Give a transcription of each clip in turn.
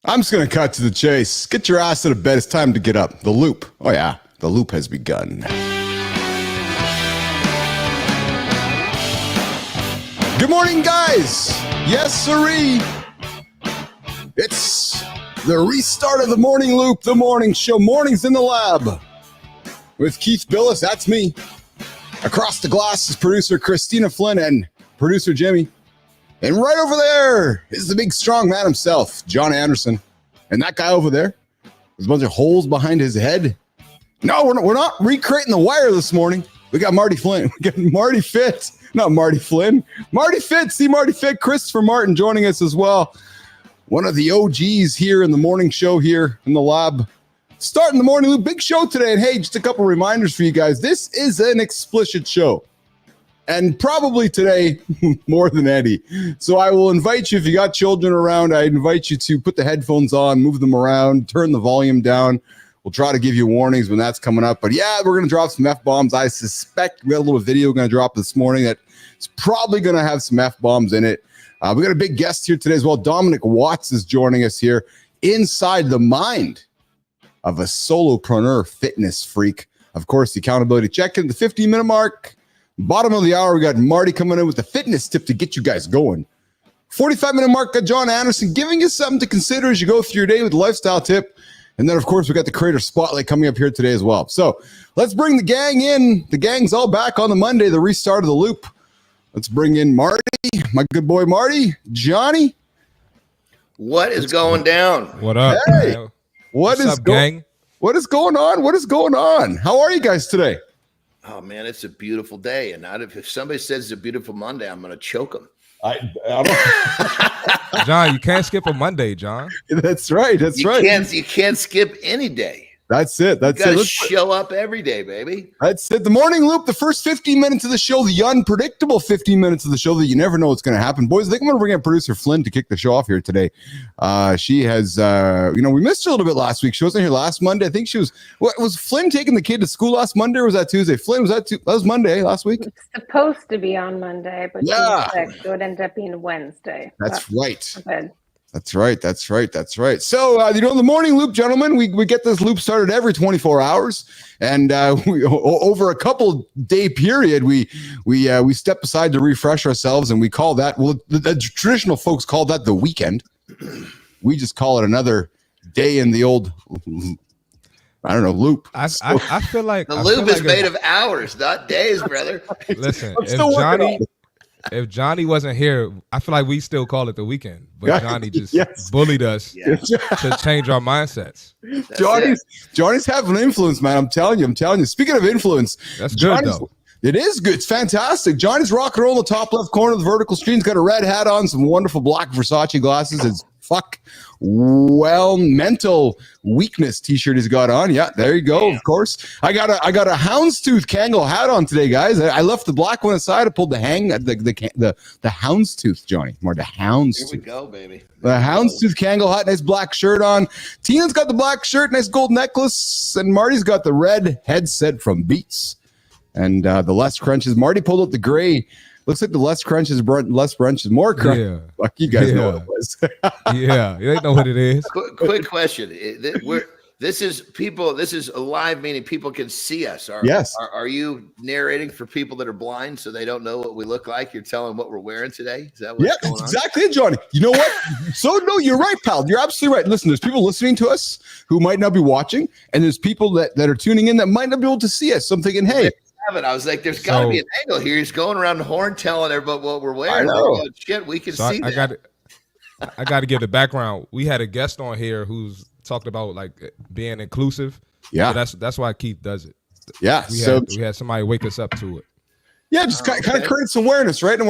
I'm just going to cut to the chase. Get your ass out of bed. It's time to get up. The loop. Oh, yeah. The loop has begun. Good morning, guys. Yes, sirree. It's the restart of the morning loop, the morning show. Mornings in the lab with Keith Bilous. That's me. Across the glass is producer Christina Flynn and producer Jimmy. And right over there is the big strong man himself, Jon Andersen. And that guy over there, there's a bunch of holes behind his head. No, we're not recreating the wire this morning. We got Marty Flynn. We got Marty Fit. Not Marty Flynn. Marty Fit. See Marty Fit. Christopher Martin joining us as well. One of the OGs here in the morning show here in the lab. Starting the morning loop. Big show today. And hey, just a couple reminders for you guys. This is an explicit show. And probably today, more than any. So I will invite you, if you got children around, I invite you to put the headphones on, move them around, turn the volume down. We'll try to give you warnings when that's coming up. But yeah, we're going to drop some F-bombs. I suspect we got a little video going to drop this morning that's probably going to have some F-bombs in it. We got a big guest here today as well. Dominic Watts is joining us here inside the mind of a solopreneur fitness freak. Of course, the accountability check-in, the 15-minute mark. Bottom of the hour, we got Marty coming in with the fitness tip to get you guys going. 45-minute mark, got Jon Andersen giving you something to consider as you go through your day with the lifestyle tip. And then, of course, we got the creator spotlight coming up here today as well. So let's bring the gang in. The gang's all back on the Monday, the restart of the loop. Let's bring in Marty, my good boy Marty, Johnny. What is going down? What up? Hey, What's up, gang? What is going on? What is going on? How are you guys today? Oh man, it's a beautiful day, and if somebody says it's a beautiful Monday, I'm going to choke them. I don't. John, you can't skip a Monday, John. That's right. That's right. You can't skip any day. That's it. That's you gotta it. show up every day, baby. That's it. The morning loop, the first 15 minutes of the show, the unpredictable 15 minutes of the show that you never know what's going to happen. Boys, I think I'm going to bring in producer Flynn to kick the show off here today. She has, we missed her a little bit last week. She wasn't here last Monday. I think she was, was Flynn taking the kid to school last Monday or was that Tuesday? Flynn, that was Monday last week? It's supposed to be on Monday, but yeah, it would end up being Wednesday. That's right. Okay. That's right. So, the morning loop, gentlemen, we get this loop started every 24 hours. And over a couple day period, we step aside to refresh ourselves. And we call that, well, the traditional folks call that the weekend. We just call it another day in the old, I don't know, loop. I feel like the loop is made of hours, not days, brother. Listen, if Johnny wasn't here, I feel like we still call it the weekend. But Johnny just bullied us to change our mindsets. Johnny's having influence, man. I'm telling you. Speaking of influence, that's good though. It is good. It's fantastic. Johnny's rock and roll in the top left corner of the vertical screen. He's got a red hat on, some wonderful black Versace glasses. It's mental weakness t-shirt he's got on. Yeah, there you go. Of course. I got a houndstooth Kangol hat on today, guys. I left the black one aside. I pulled the houndstooth, Johnny. More the houndstooth. Here we go, baby. The houndstooth Kangol hat, nice black shirt on. Tina's got the black shirt, nice gold necklace, and Marty's got the red headset from Beats. And the less crunches. Marty pulled out the gray. Looks like the less crunches, less brunches, more crunches. Yeah. Fuck, you guys know what it was. Yeah, you ain't know what it is. Quick question. This is a live, meaning people can see us. Yes. Are you narrating for people that are blind so they don't know what we look like? You're telling what we're wearing today? Is that what's going on? Exactly it, Johnny. You know what? No, you're right, pal. You're absolutely right. Listen, there's people listening to us who might not be watching, and there's people that are tuning in that might not be able to see us. So I'm thinking, hey. I was like, there's got to be an angle here. He's going around the horn telling everybody what we're wearing. Oh, shit, we can see that. I got to give the background. We had a guest on here who's talked about like being inclusive. Yeah, so that's why Keith does it. Yeah, we had somebody wake us up to it. Yeah, just kind of create some awareness, right? And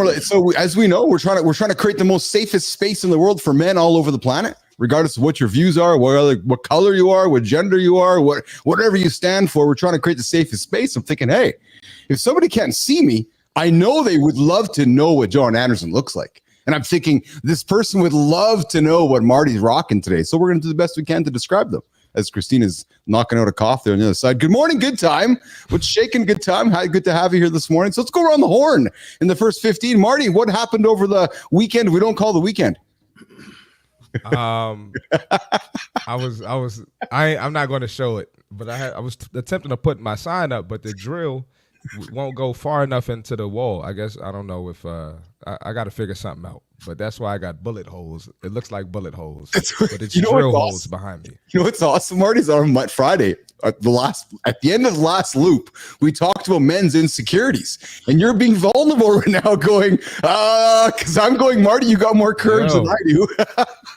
as we know, we're trying to create the most safest space in the world for men all over the planet, regardless of what your views are, what color you are, what gender you are, whatever you stand for. We're trying to create the safest space. I'm thinking, hey, if somebody can't see me, I know they would love to know what Jon Andersen looks like. And I'm thinking this person would love to know what Marty's rocking today. So we're going to do the best we can to describe them. As Christina's knocking out a cough there on the other side. Good morning, good time. What's shaking, good time? Hi, good to have you here this morning. So let's go around the horn in the first 15. Marty, what happened over the weekend we don't call the weekend? I'm not going to show it, but I was attempting to put my sign up, but the drill won't go far enough into the wall. I guess I don't know if I got to figure something out. But that's why I got bullet holes. It looks like bullet holes, but it's drill holes behind me. You know what's awesome, Marty? Is on Friday, at the end of the last loop, we talked about men's insecurities, and you're being vulnerable right now, going, because I'm going, Marty, you got more courage than I do.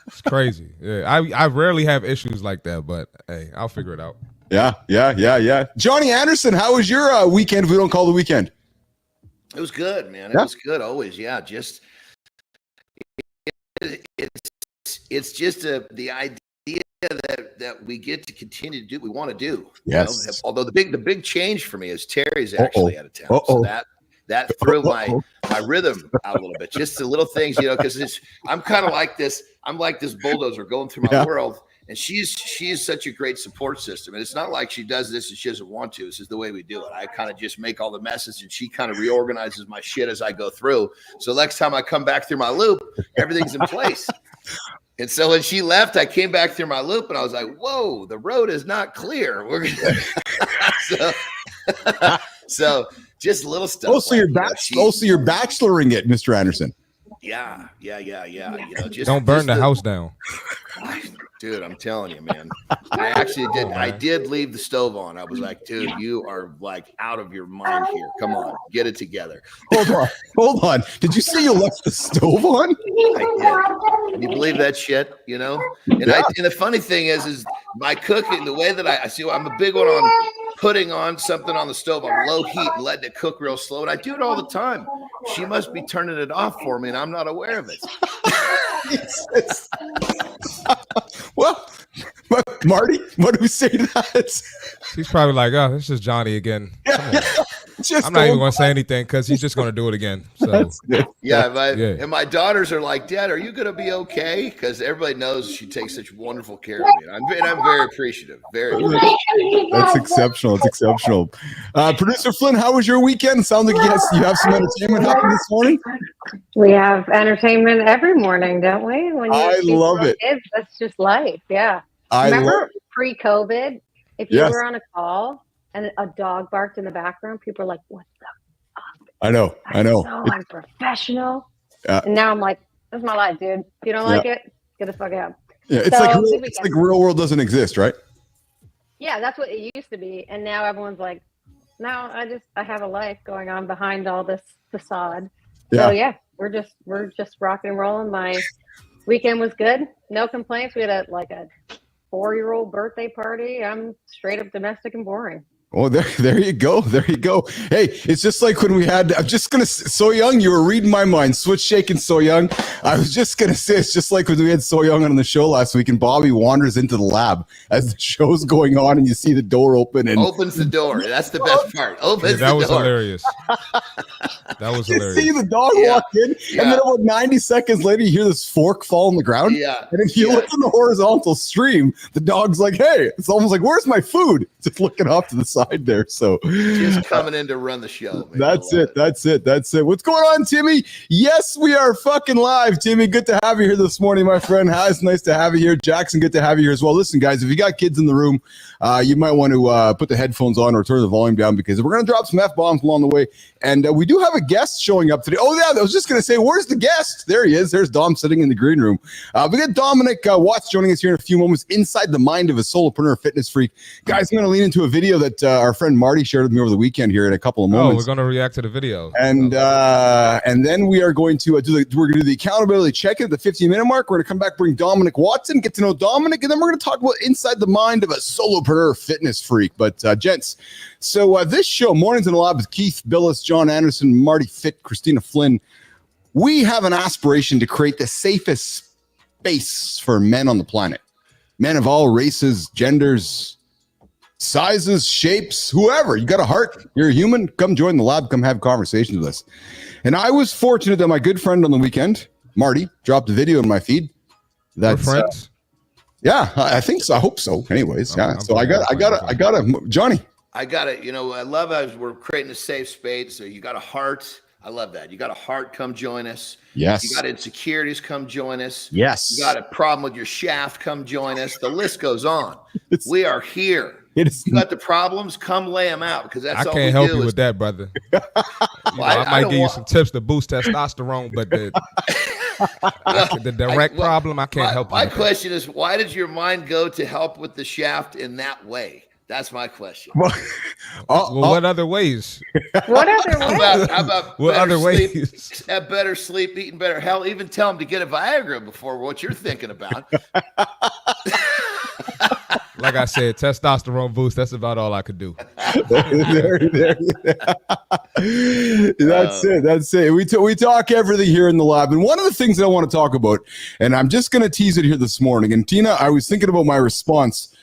It's crazy. Yeah, I rarely have issues like that, but hey, I'll figure it out. Yeah. Jon Andersen, how was your weekend? If we don't call the weekend, it was good, man. It was good always. Yeah, just. It's just the idea that we get to continue to do what we want to do. Yes. You know? Although the big change for me is Terry's actually out of town. So that threw my rhythm out a little bit. Just the little things, because I'm kind of like this. I'm like this bulldozer going through my world. And she's such a great support system. And it's not like she does this and she doesn't want to. This is the way we do it. I kind of just make all the messes and she kind of reorganizes my shit as I go through. So next time I come back through my loop, everything's in place. And so when she left, I came back through my loop and I was like, whoa, the road is not clear. We're gonna so just little stuff. Also, you're bacheloring it, Mr. Andersen. Yeah. Don't burn the house down. Dude, I'm telling you, man. I actually did. I did leave the stove on. I was like, dude, you are like out of your mind here. Come on, get it together. Hold on. Did you say you left the stove on? I did. Can you believe that shit? And and the funny thing is my cooking, the way that I see, I'm a big one on putting on something on the stove on low heat and letting it cook real slow. And I do it all the time. She must be turning it off for me, and I'm not aware of it. Well, Marty, what do we say to that? He's probably like, oh, this is Johnny again. I'm not even going to say anything because he's just going to do it again. So and my daughters are like, Dad, are you going to be okay? Because everybody knows she takes such wonderful care of me. And I'm very appreciative. Very appreciative. That's exceptional. It's exceptional. Producer Flynn, how was your weekend? Sounds like you have some entertainment happening this morning. We have entertainment every morning, don't we? I love it. Kids, that's just life. Yeah. Remember pre-COVID, if you were on a call and a dog barked in the background, people are like, what the fuck? I know. So unprofessional. And now I'm like, this is my life, dude. If you don't like it, get the fuck out. Yeah, it's like real world doesn't exist, right? Yeah, that's what it used to be. And now everyone's like, no, I have a life going on behind all this facade. So we're just rocking and rolling. My weekend was good. No complaints. We had a 4-year-old birthday party. I'm straight up domestic and boring. Oh, there you go. Hey, it's just like when we had, So Young, you were reading my mind. Switch shaking So Young. I was just going to say, it's just like when we had So Young on the show last week and Bobby wanders into the lab as the show's going on and you see the door open and opens the door. That's the best part. That was hilarious. That was hilarious. You see the dog walk in and then about 90 seconds later, you hear this fork fall on the ground. Yeah. And if you look in the horizontal stream, the dog's like, hey, it's almost like, where's my food? Just looking off to the side there. So just coming in to run the show. Man. That's it. What's going on, Timmy? Yes, we are fucking live. Timmy, good to have you here this morning, my friend. It's nice to have you here. Jackson, good to have you here as well. Listen, guys, if you got kids in the room, you might want to put the headphones on or turn the volume down because we're going to drop some F-bombs along the way. And we do have a guest showing up today. Oh, yeah, I was just going to say, where's the guest? There he is. There's Dom sitting in the green room. We got Dominic Watts joining us here in a few moments inside the mind of a solopreneur fitness freak. Guys, I'm going to lean into a video that our friend Marty shared with me over the weekend here in a couple of moments. Oh, we're going to react to the video. And then we are going to do the accountability check-in at the 15-minute mark. We're going to come back, bring Dominic Watson, get to know Dominic, and then we're going to talk about inside the mind of a solopreneur fitness freak. But gents, so this show, Mornings in the Lab with Keith Bilous, Jon Andersen, CMartyFit, Christina Flynn, we have an aspiration to create the safest space for men on the planet. Men of all races, genders, sizes, shapes, whoever. You got a heart, you're a human, come join the lab, come have conversations with us. And I was fortunate that my good friend on the weekend, Marty, dropped a video in my feed. That's friends. Yeah, I think so. I hope so. Anyways, so I got a Johnny. I got it. I love as we're creating a safe space. So you got a heart. I love that. You got a heart, come join us. Yes. You got insecurities, come join us. Yes. You got a problem with your shaft, come join us. The list goes on. We are here. You got the problems, come lay them out, because that's all we do. I can't help you with that, brother. I might give you some tips to boost testosterone, but the direct problem, I can't help you. My question is, why did your mind go to help with the shaft in that way? That's my question. Well, what other ways? What other ways? How about what other ways? Have better sleep, eating better. Hell, even tell them to get a Viagra before what you're thinking about. Like I said, testosterone boost, that's about all I could do. That's it. We talk everything here in the lab. And one of the things that I want to talk about, and I'm just going to tease it here this morning. And Tina, I was thinking about my response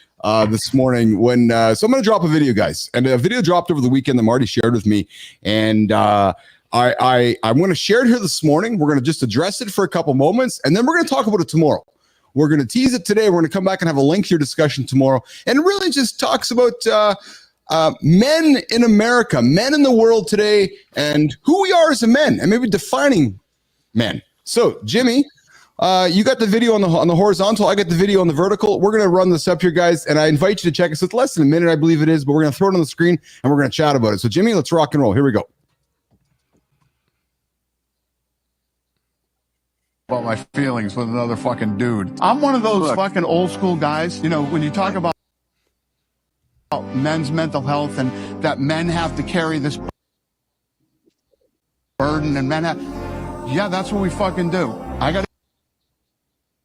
this morning when, so I'm going to drop a video, guys. And a video dropped over the weekend that Marty shared with me. And I'm going to share it here this morning. We're going to just address it for a couple moments, and then we're going to talk about it tomorrow. We're going to tease it today. We're going to come back and have a lengthier discussion tomorrow. And it really just talks about men in America, men in the world today, and who we are as a men, and maybe defining men. So, Jimmy, you got the video on the horizontal. I got the video on the vertical. We're going to run this up here, guys, and I invite you to check us. It's less than a minute, I believe it is, but we're going to throw it on the screen, and we're going to chat about it. So, Jimmy, let's rock and roll. Here we go. About my feelings with another fucking dude. I'm one of those fucking old school guys. You know, when you talk about men's mental health and that men have to carry this burden and men have, yeah, that's what we fucking do. I got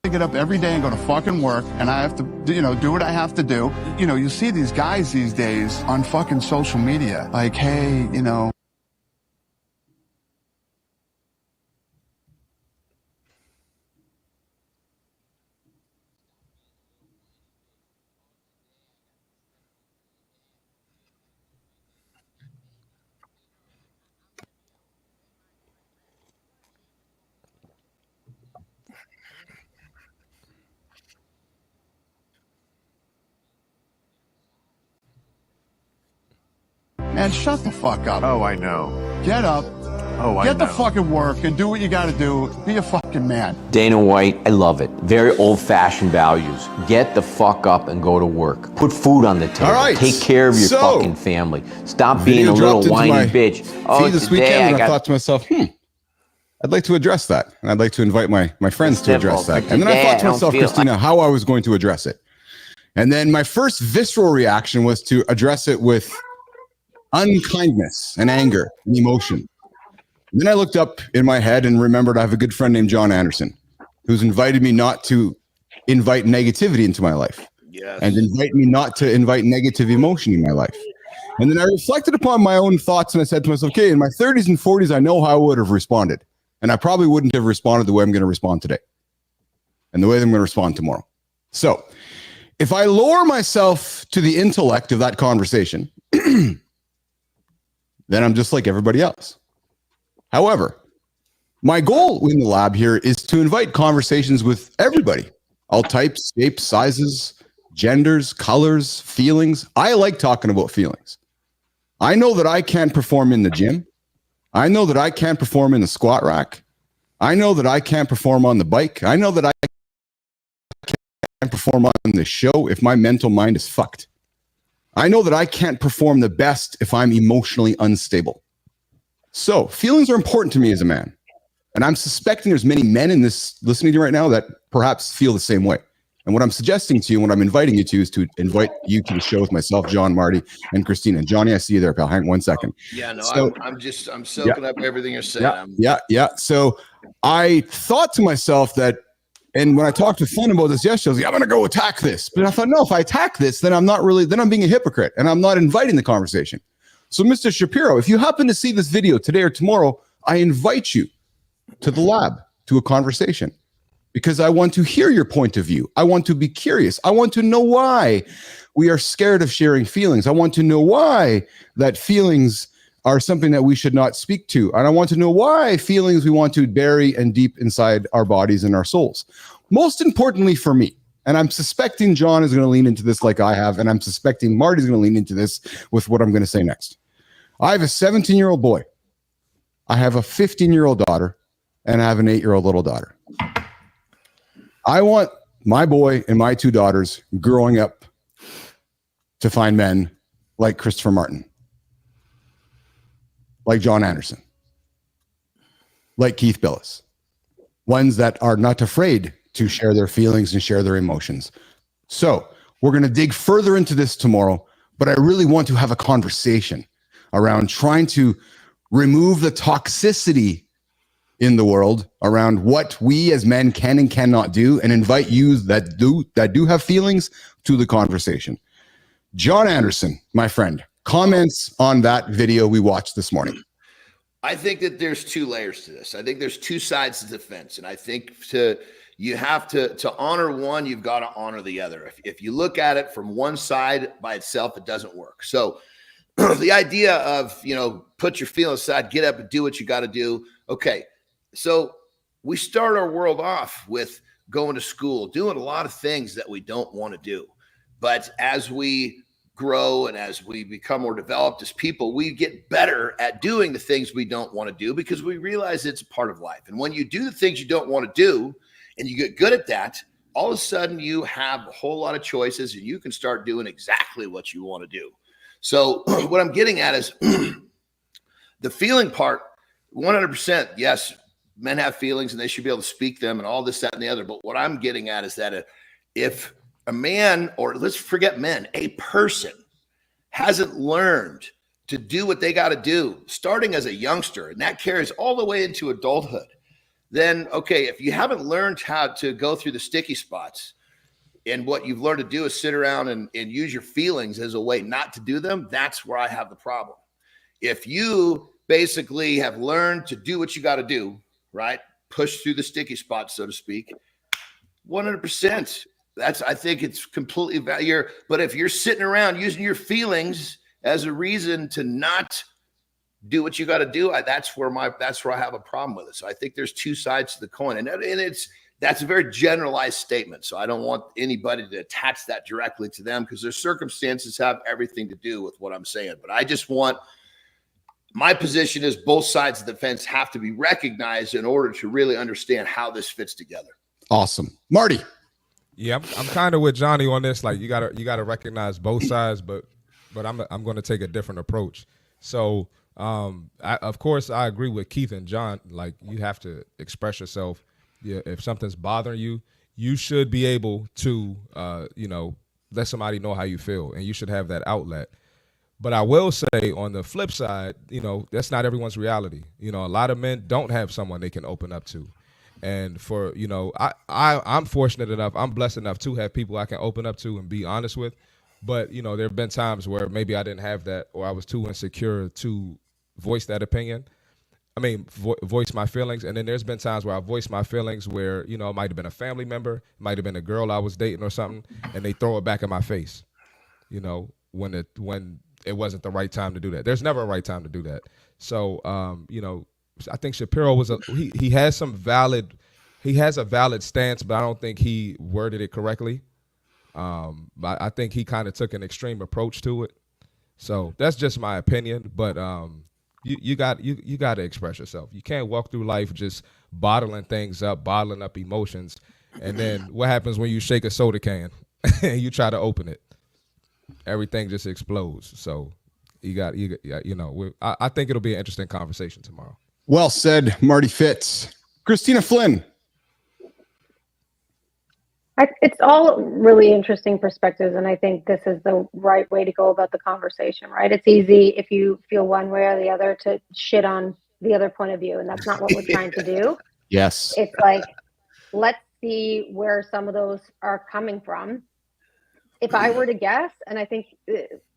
to get up every day and go to fucking work, and I have to, do what I have to do. You know, you see these guys these days on fucking social media, like, hey, man, shut the fuck up. Oh, I know. Get up. Oh, I Get know. the fucking work and do what you got to do. Be a fucking man. Dana White, I love it. Very old-fashioned values. Get the fuck up and go to work. Put food on the table. All right. Take care of your fucking family. Stop being a Video little dropped into whiny my bitch. Oh, this today weekend, and I got... thought to myself, I'd like to address that. And I'd like to invite my friends to address that. And then I thought to myself, Christina, how I was going to address it. And then my first visceral reaction was to address it with unkindness and anger and emotion. And then I looked up in my head and remembered I have a good friend named Jon Andersen who's invited me not to invite negativity into my life. Yes. And invite me not to invite negative emotion in my life. And then I reflected upon my own thoughts and I said to myself, okay, in my 30s and 40s, I know how I would have responded. And I probably wouldn't have responded the way I'm going to respond today and the way that I'm going to respond tomorrow. So if I lower myself to the intellect of that conversation, then I'm just like everybody else. However, my goal in the lab here is to invite conversations with everybody, all types, shapes, sizes, genders, colors, feelings. I like talking about feelings. I know that I can't perform in the gym. I know that I can't perform in the squat rack. I know that I can't perform on the bike. I know that I can't perform on the show if my mental mind is fucked. I know that I can't perform the best if I'm emotionally unstable. So feelings are important to me as a man. And I'm suspecting there's many men in this listening to you right now that perhaps feel the same way. And what I'm suggesting to you, and what I'm inviting you to, is to invite you to the show with myself, John, Marty, and Christina. And Johnny, I see you there, pal. Hang on 1 second. Yeah, no, So, I'm soaking up everything you're saying. Yeah. So I thought to myself that, and when I talked to Flynn about this yesterday, I was like, I'm going to go attack this. But I thought, no, if I attack this, then I'm being a hypocrite and I'm not inviting the conversation. So Mr. Shapiro, if you happen to see this video today or tomorrow, I invite you to the lab, to a conversation, because I want to hear your point of view. I want to be curious. I want to know why we are scared of sharing feelings. I want to know why that feelings are something that we should not speak to. And I want to know why feelings we want to bury and deep inside our bodies and our souls. Most importantly for me, and I'm suspecting John is going to lean into this like I have, and I'm suspecting Marty's going to lean into this with what I'm going to say next. I have a 17-year-old boy. I have a 15-year-old daughter and I have an 8-year-old little daughter. I want my boy and my 2 daughters growing up to find men like Christopher Martin, like Jon Andersen, like Keith Bilous, ones that are not afraid to share their feelings and share their emotions. So we're going to dig further into this tomorrow, but I really want to have a conversation around trying to remove the toxicity in the world around what we as men can and cannot do, and invite you that do have feelings to the conversation. Jon Andersen, my friend, comments on that video we watched this morning. I think that there's 2 layers to this. I think there's 2 sides to the fence. And I think you have to honor one, you've got to honor the other. If you look at it from one side by itself, it doesn't work. So the idea of, put your feelings aside, get up and do what you got to do. Okay. So we start our world off with going to school, doing a lot of things that we don't want to do. But as we grow and as we become more developed as people, we get better at doing the things we don't want to do because we realize it's a part of life. And when you do the things you don't want to do and you get good at that, all of a sudden you have a whole lot of choices and you can start doing exactly what you want to do. So what I'm getting at is the feeling part, 100%. Yes, men have feelings and they should be able to speak them and all this, that, and the other. But what I'm getting at is that if a man, or let's forget men, a person hasn't learned to do what they got to do, starting as a youngster, and that carries all the way into adulthood, then, okay, if you haven't learned how to go through the sticky spots, and what you've learned to do is sit around and use your feelings as a way not to do them, that's where I have the problem. If you basically have learned to do what you got to do, right? Push through the sticky spots, so to speak, 100%. I think it's completely value. But if you're sitting around using your feelings as a reason to not do what you got to do, that's where I have a problem with it. So I think there's 2 sides to the coin, and that's a very generalized statement. So I don't want anybody to attach that directly to them because their circumstances have everything to do with what I'm saying. But I just want, my position is both sides of the fence have to be recognized in order to really understand how this fits together. Awesome. Marty. Yeah, I'm kind of with Johnny on this. Like you gotta recognize both sides, but I'm going to take a different approach. So of course I agree with Keith and Jon. Like you have to express yourself. Yeah, if something's bothering you, you should be able to let somebody know how you feel, and you should have that outlet. But I will say on the flip side, that's not everyone's reality. A lot of men don't have someone they can open up to. And for, I'm fortunate enough, I'm blessed enough to have people I can open up to and be honest with. But, there have been times where maybe I didn't have that, or I was too insecure to voice that opinion. Voice my feelings. And then there's been times where I voiced my feelings where, it might have been a family member, it might have been a girl I was dating or something, and they throw it back in my face, when it wasn't the right time to do that. There's never a right time to do that. So, I think Shapiro he has a valid stance, but I don't think he worded it correctly. But I think he kind of took an extreme approach to it. So that's just my opinion. But you got to express yourself. You can't walk through life just bottling things up, bottling up emotions, and then what happens when you shake a soda can and you try to open it? Everything just explodes. So I think it'll be an interesting conversation tomorrow. Well said, Marty Fitz. Christina Flynn. It's all really interesting perspectives, and I think this is the right way to go about the conversation, right? It's easy if you feel one way or the other to shit on the other point of view, and that's not what we're trying to do. Yes. It's like, let's see where some of those are coming from. If I were to guess, and I think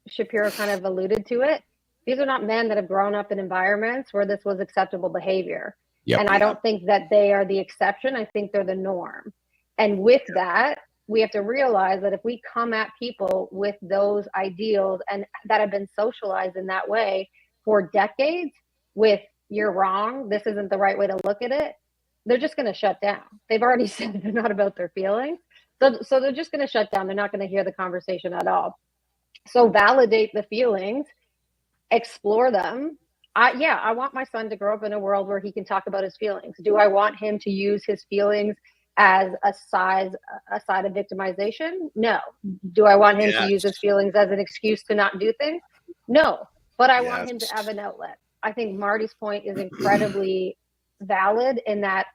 Shapiro kind of alluded to it, these are not men that have grown up in environments where this was acceptable behavior. Yep. And I don't think that they are the exception. I think they're the norm. And with that, we have to realize that if we come at people with those ideals and that have been socialized in that way for decades with you're wrong, this isn't the right way to look at it, they're just going to shut down. They've already said they're not about their feelings. So they're just going to shut down. They're not going to hear the conversation at all. So validate the feelings, explore them, I want my son to grow up in a world where he can talk about his feelings. Do I want him to use his feelings as a side of victimization? No. Do I want him to use his feelings as an excuse to not do things? No. But I want him to have an outlet. I think Marty's point is incredibly valid in that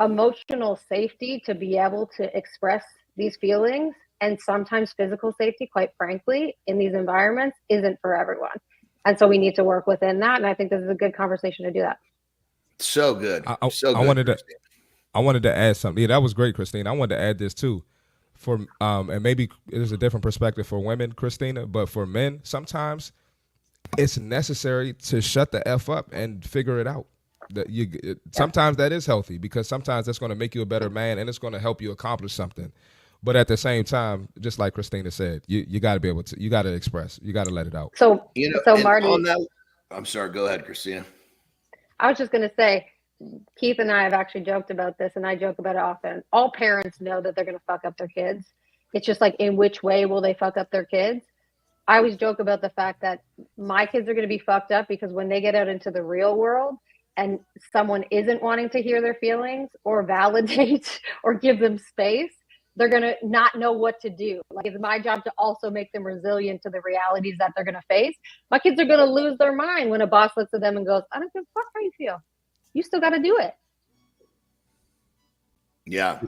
emotional safety to be able to express these feelings, and sometimes physical safety, quite frankly, in these environments isn't for everyone. And so we need to work within that. And I think this is a good conversation to do that. So good. I wanted to add something. Yeah, that was great, Christina. I wanted to add this too. For and maybe there's a different perspective for women, Christina, but for men, sometimes it's necessary to shut the F up and figure it out. Sometimes that is healthy, because sometimes that's going to make you a better man and it's going to help you accomplish something. But at the same time, just like Christina said, you got to be able to, you got to express, you got to let it out. So Marty, I'm sorry, go ahead, Christina. I was just going to say, Keith and I have actually joked about this, and I joke about it often. All parents know that they're going to fuck up their kids. It's just like, in which way will they fuck up their kids? I always joke about the fact that my kids are going to be fucked up because when they get out into the real world and someone isn't wanting to hear their feelings or validate or give them space, they're going to not know what to do. Like, it's my job to also make them resilient to the realities that they're going to face. My kids are going to lose their mind when a boss looks at them and goes, I don't give a fuck how you feel. You still got to do it. Yeah.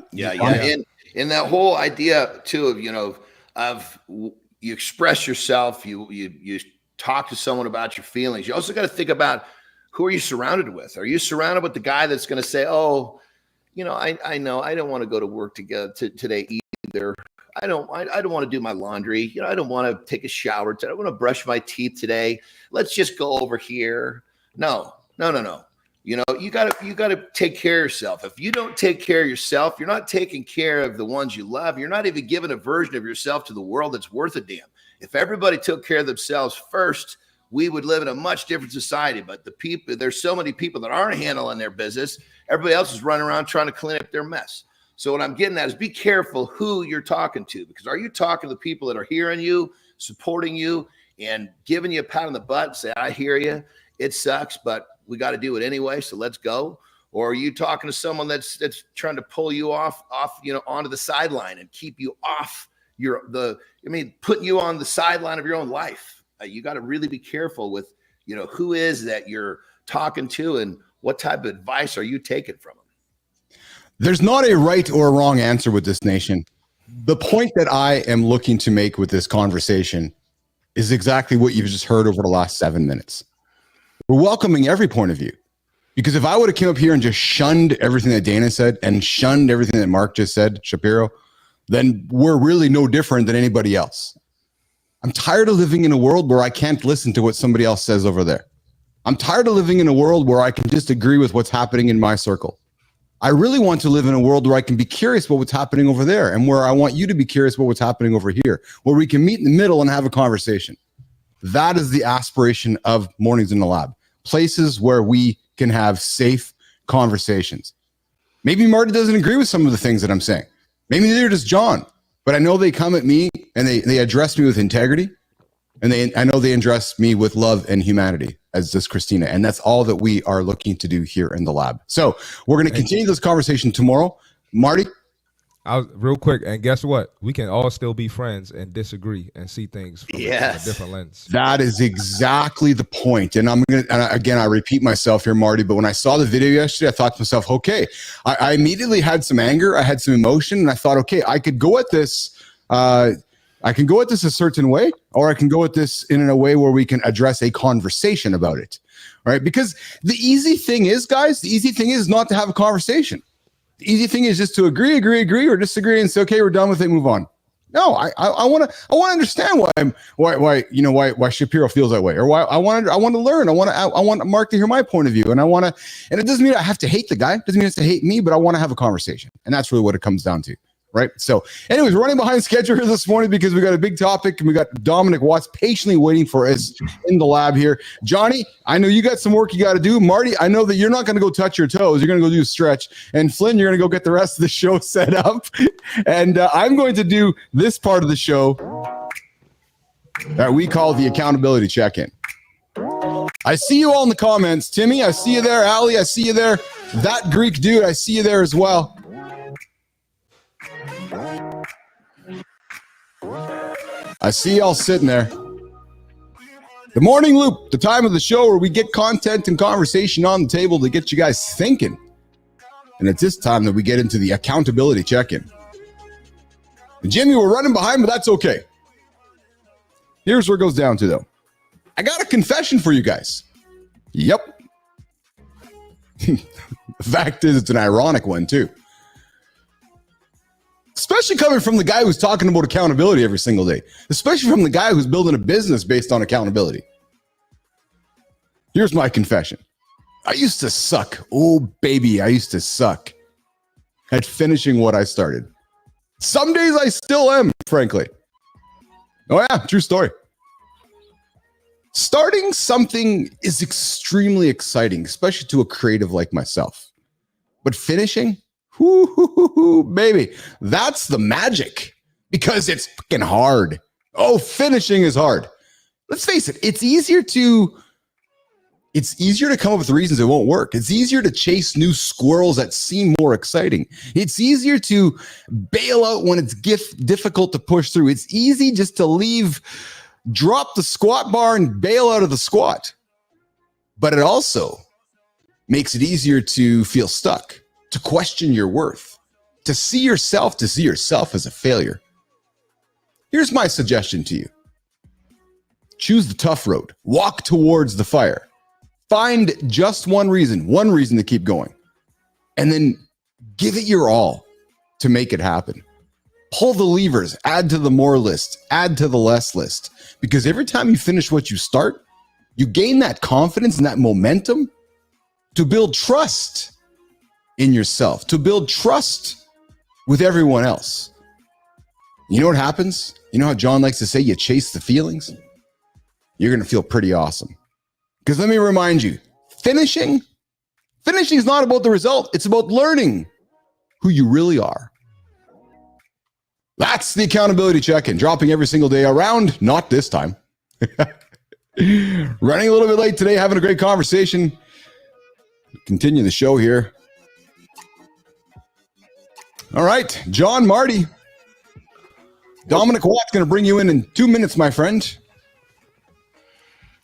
And that whole idea too of, you express yourself, you talk to someone about your feelings. You also got to think about, who are you surrounded with? Are you surrounded with the guy that's going to say, oh, I know I don't want to go to work today either. I don't want to do my laundry. I don't want to take a shower today. I don't want to brush my teeth today. Let's just go over here. No. You got to take care of yourself. If you don't take care of yourself, you're not taking care of the ones you love. You're not even giving a version of yourself to the world that's worth a damn. If everybody took care of themselves first, we would live in a much different society. But there's so many people that aren't handling their business. Everybody else is running around trying to clean up their mess. So what I'm getting at is, be careful who you're talking to, because are you talking to the people that are hearing you, supporting you, and giving you a pat on the butt and say, I hear you, it sucks, but we got to do it anyway, so let's go? Or are you talking to someone that's trying to pull you off, onto the sideline and keep you off putting you on the sideline of your own life? You got to really be careful with, who is that you're talking to and what type of advice are you taking from them? There's not a right or a wrong answer with this nation. The point that I am looking to make with this conversation is exactly what you've just heard over the last 7 minutes. We're welcoming every point of view, because if I would have come up here and just shunned everything that Dana said and shunned everything that Mark just said, Shapiro, then we're really no different than anybody else. I'm tired of living in a world where I can't listen to what somebody else says over there. I'm tired of living in a world where I can just agree with what's happening in my circle. I really want to live in a world where I can be curious about what's happening over there, and where I want you to be curious about what's happening over here, where we can meet in the middle and have a conversation. That is the aspiration of Mornings in the Lab. Places where we can have safe conversations. Maybe Marty doesn't agree with some of the things that I'm saying. Maybe neither does John. But I know they come at me and they address me with integrity. And I know they address me with love and humanity, as does Christina. And that's all that we are looking to do here in the lab. So we're going to continue this conversation tomorrow. Marty? Real quick, and guess what? We can all still be friends and disagree and see things from a different lens. That is exactly the point. And I repeat myself here, Marty, but when I saw the video yesterday, I thought to myself, okay, I immediately had some anger. I had some emotion, and I thought, okay, I could go at this. I can go at this a certain way, or I can go at this in a way where we can address a conversation about it, right? Because the easy thing is, guys, not to have a conversation. The easy thing is just to agree or disagree and say, okay, we're done with it, move on. No, I want to understand why Shapiro feels that way, or why I want to learn. I want Mark to hear my point of view, and it doesn't mean I have to hate the guy. It doesn't mean it's to hate me, but I want to have a conversation, and that's really what it comes down to. Right. So anyways, we're running behind schedule here this morning because we got a big topic, and we got Dominic Watts patiently waiting for us in the lab here. Johnny, I know you got some work you got to do. Marty, I know that you're not going to go touch your toes. You're going to go do a stretch. And Flynn, you're going to go get the rest of the show set up. And I'm going to do this part of the show that we call the accountability check-in. I see you all in the comments. Timmy, I see you there. Ali, I see you there. That Greek dude, I see you there as well. I see y'all sitting there. The Morning Loop, the time of the show where we get content and conversation on the table to get you guys thinking. And it's this time that we get into the accountability check-in. And Jimmy, we're running behind, but that's okay. Here's where it goes down to, though. I got a confession for you guys. Yep. The fact is, it's an ironic one, too. Especially coming from the guy who's talking about accountability every single day. Especially from the guy who's building a business based on accountability. Here's my confession. I used to suck. Oh, baby, I used to suck at finishing what I started. Some days I still am, frankly. Oh, yeah, true story. Starting something is extremely exciting, especially to a creative like myself. But finishing, baby, that's the magic because it's fucking hard. Oh, finishing is hard. Let's face it, it's easier to come up with reasons it won't work. It's easier to chase new squirrels that seem more exciting. It's easier to bail out when it's difficult to push through. It's easy just to drop the squat bar and bail out of the squat. But it also makes it easier to feel stuck, to question your worth, to see yourself as a failure. Here's my suggestion to you. Choose the tough road. Walk towards the fire. Find just one reason to keep going, and then give it your all to make it happen. Pull the levers, add to the more list, add to the less list, because every time you finish what you start, you gain that confidence and that momentum to build trust in yourself, to build trust with everyone else. You know what happens? You know how John likes to say, you chase the feelings? You're going to feel pretty awesome. Because let me remind you, finishing is not about the result. It's about learning who you really are. That's the accountability check-in, dropping every single day around, not this time. Running a little bit late today, having a great conversation. Continue the show here. All right, John, Marty. Dominic Watts going to bring you in 2 minutes, my friend.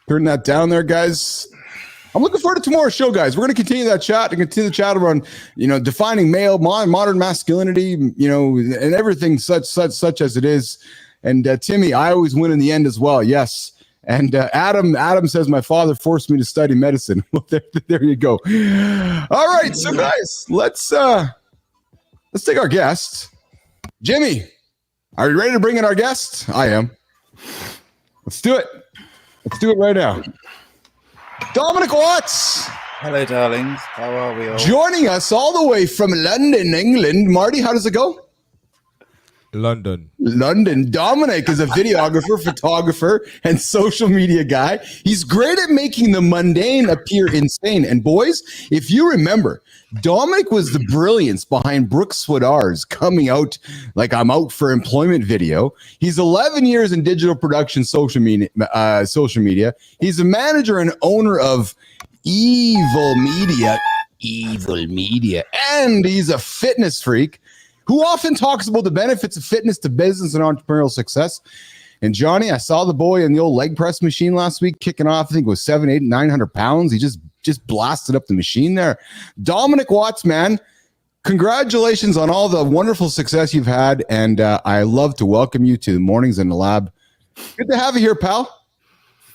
Turn that down there, guys. I'm looking forward to tomorrow's show, guys. We're going to continue that chat and continue the chat around, defining male, modern masculinity, and everything such as it is. And Timmy, I always win in the end as well. Yes. And Adam says my father forced me to study medicine. Well, there you go. All right, so guys, let's take our guest. Jimmy, are you ready to bring in our guest? I am. Let's do it. Let's do it right now. Dominic Watts. Hello, darlings. How are we all? Joining us all the way from London, England. Marty, how does it go? London. Dominic is a videographer, photographer, and social media guy. He's great at making the mundane appear insane. And boys, if you remember, Dominic was the brilliance behind Brooke Swidar's coming out like I'm out for employment video. He's 11 years in digital production, social media. He's a manager and owner of Evil Media, and he's a fitness freak who often talks about the benefits of fitness to business and entrepreneurial success. And Johnny, I saw the boy in the old leg press machine last week kicking off. I think it was 700, 800, 900 pounds. He just blasted up the machine there. Dominic Watts, man, congratulations on all the wonderful success you've had. And I love to welcome you to the Mornings in the Lab. Good to have you here, pal.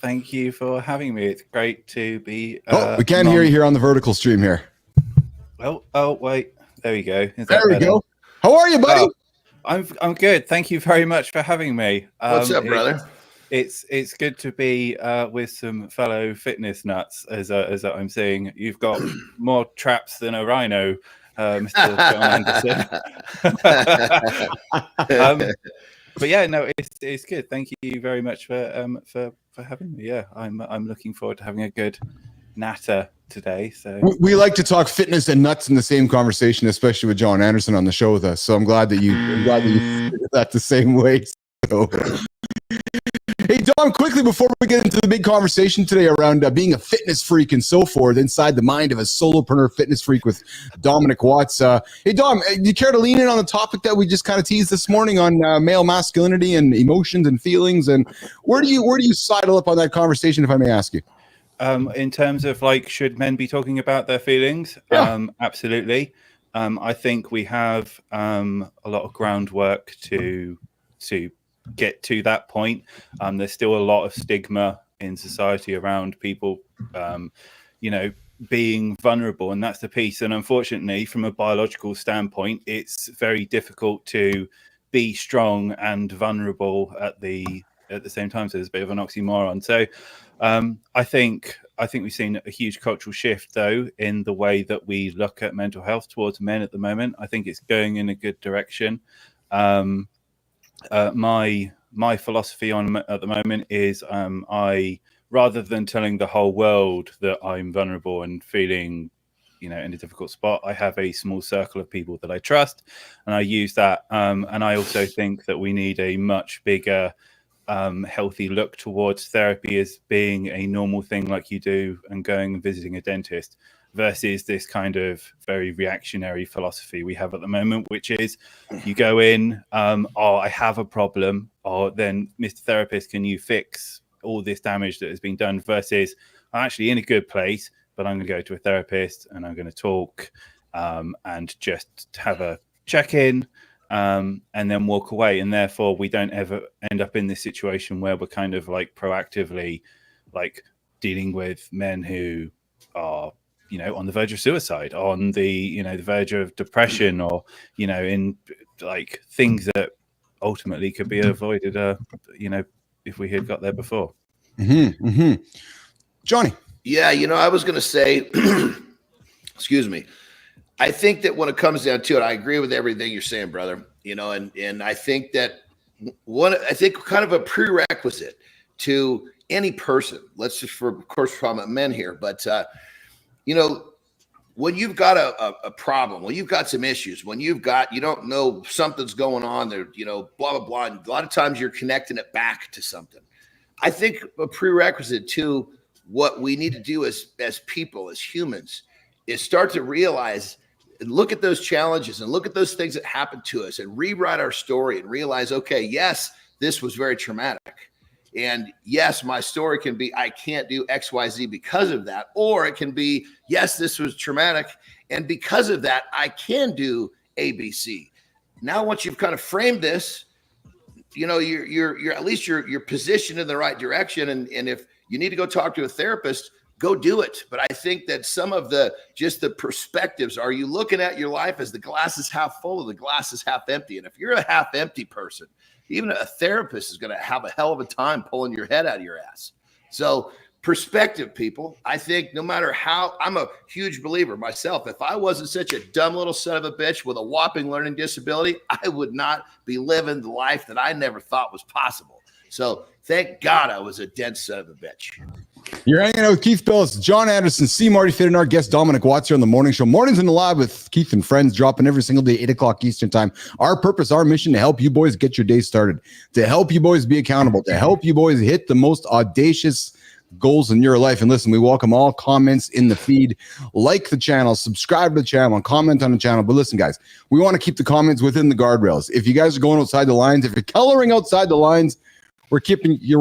Thank you for having me. It's great to be. We can't hear you here on the vertical stream here. Oh, wait. There we go. There we go. How are you, buddy? I'm good. Thank you very much for having me. What's up, brother? It's good to be with some fellow fitness nuts, as I'm seeing. You've got more traps than a rhino, Mr. Jon Andersen. But yeah, no, it's good. Thank you very much for having me. Yeah, I'm looking forward to having a good natter today. So we like to talk fitness and nuts in the same conversation, especially with Jon Andersen on the show with us. So I'm glad that you figured that the same way. So, hey, Dom, Dom, quickly before we get into the big conversation today around being a fitness freak and so forth, inside the mind of a solopreneur fitness freak with Dominic Watts. Hey, Dom, do you care to lean in on the topic that we just kind of teased this morning on male masculinity and emotions and feelings? And where do you sidle up on that conversation, if I may ask you? In terms of like, should men be talking about their feelings? Yeah. Absolutely. I think we have a lot of groundwork to get to that point. There's still a lot of stigma in society around people, being vulnerable, and that's the piece. And unfortunately, from a biological standpoint, it's very difficult to be strong and vulnerable at the same time. So there's a bit of an oxymoron. So I think we've seen a huge cultural shift, though, in the way that we look at mental health towards men at the moment. I think it's going in a good direction. My philosophy on at the moment is I, rather than telling the whole world that I'm vulnerable and feeling, in a difficult spot, I have a small circle of people that I trust, and I use that. And I also think that we need a much bigger healthy look towards therapy as being a normal thing like you do and going and visiting a dentist, versus this kind of very reactionary philosophy we have at the moment, which is you go in, I have a problem, or then, Mr. Therapist, can you fix all this damage that has been done, versus I'm actually in a good place, but I'm going to go to a therapist and I'm going to talk and just have a check-in and then walk away. And therefore we don't ever end up in this situation where we're kind of like proactively like dealing with men who are on the verge of suicide, on the the verge of depression, or in like things that ultimately could be avoided if we had got there before. Johnny. Yeah, I was going to say, excuse me, I think that when it comes down to it, I agree with everything you're saying, brother. And I think that kind of a prerequisite to any person, let's just, of course, from men here, but when you've got a problem, when you've got some issues, when you don't know something's going on there, blah, blah, blah. And a lot of times you're connecting it back to something. I think a prerequisite to what we need to do as people, as humans, is start to realize and look at those challenges and look at those things that happened to us and rewrite our story and realize, okay, yes, this was very traumatic. And yes, my story can be, I can't do X, Y, Z because of that. Or it can be, yes, this was traumatic, and because of that, I can do A, B, C. Now, once you've kind of framed this, you're at least you're positioned in the right direction. And if you need to go talk to a therapist, go do it. But I think that some of the perspectives, are you looking at your life as the glass is half full or the glass is half empty? And if you're a half empty person, even a therapist is going to have a hell of a time pulling your head out of your ass. So perspective, people, I think no matter how, I'm a huge believer myself. If I wasn't such a dumb little son of a bitch with a whopping learning disability, I would not be living the life that I never thought was possible. So thank God I was a dense son of a bitch. You're hanging out with Keith Bilous, Jon Andersen, CMartyFit, and our guest Dominic Watts here on the morning show. Mornings in the Lab with Keith and friends, dropping every single day, 8 o'clock Eastern time. Our purpose, our mission, to help you boys get your day started, to help you boys be accountable, to help you boys hit the most audacious goals in your life. And listen, we welcome all comments in the feed. Like the channel, subscribe to the channel, and comment on the channel. But listen, guys, we want to keep the comments within the guardrails. If you guys are going outside the lines, if you're coloring outside the lines, we're kicking you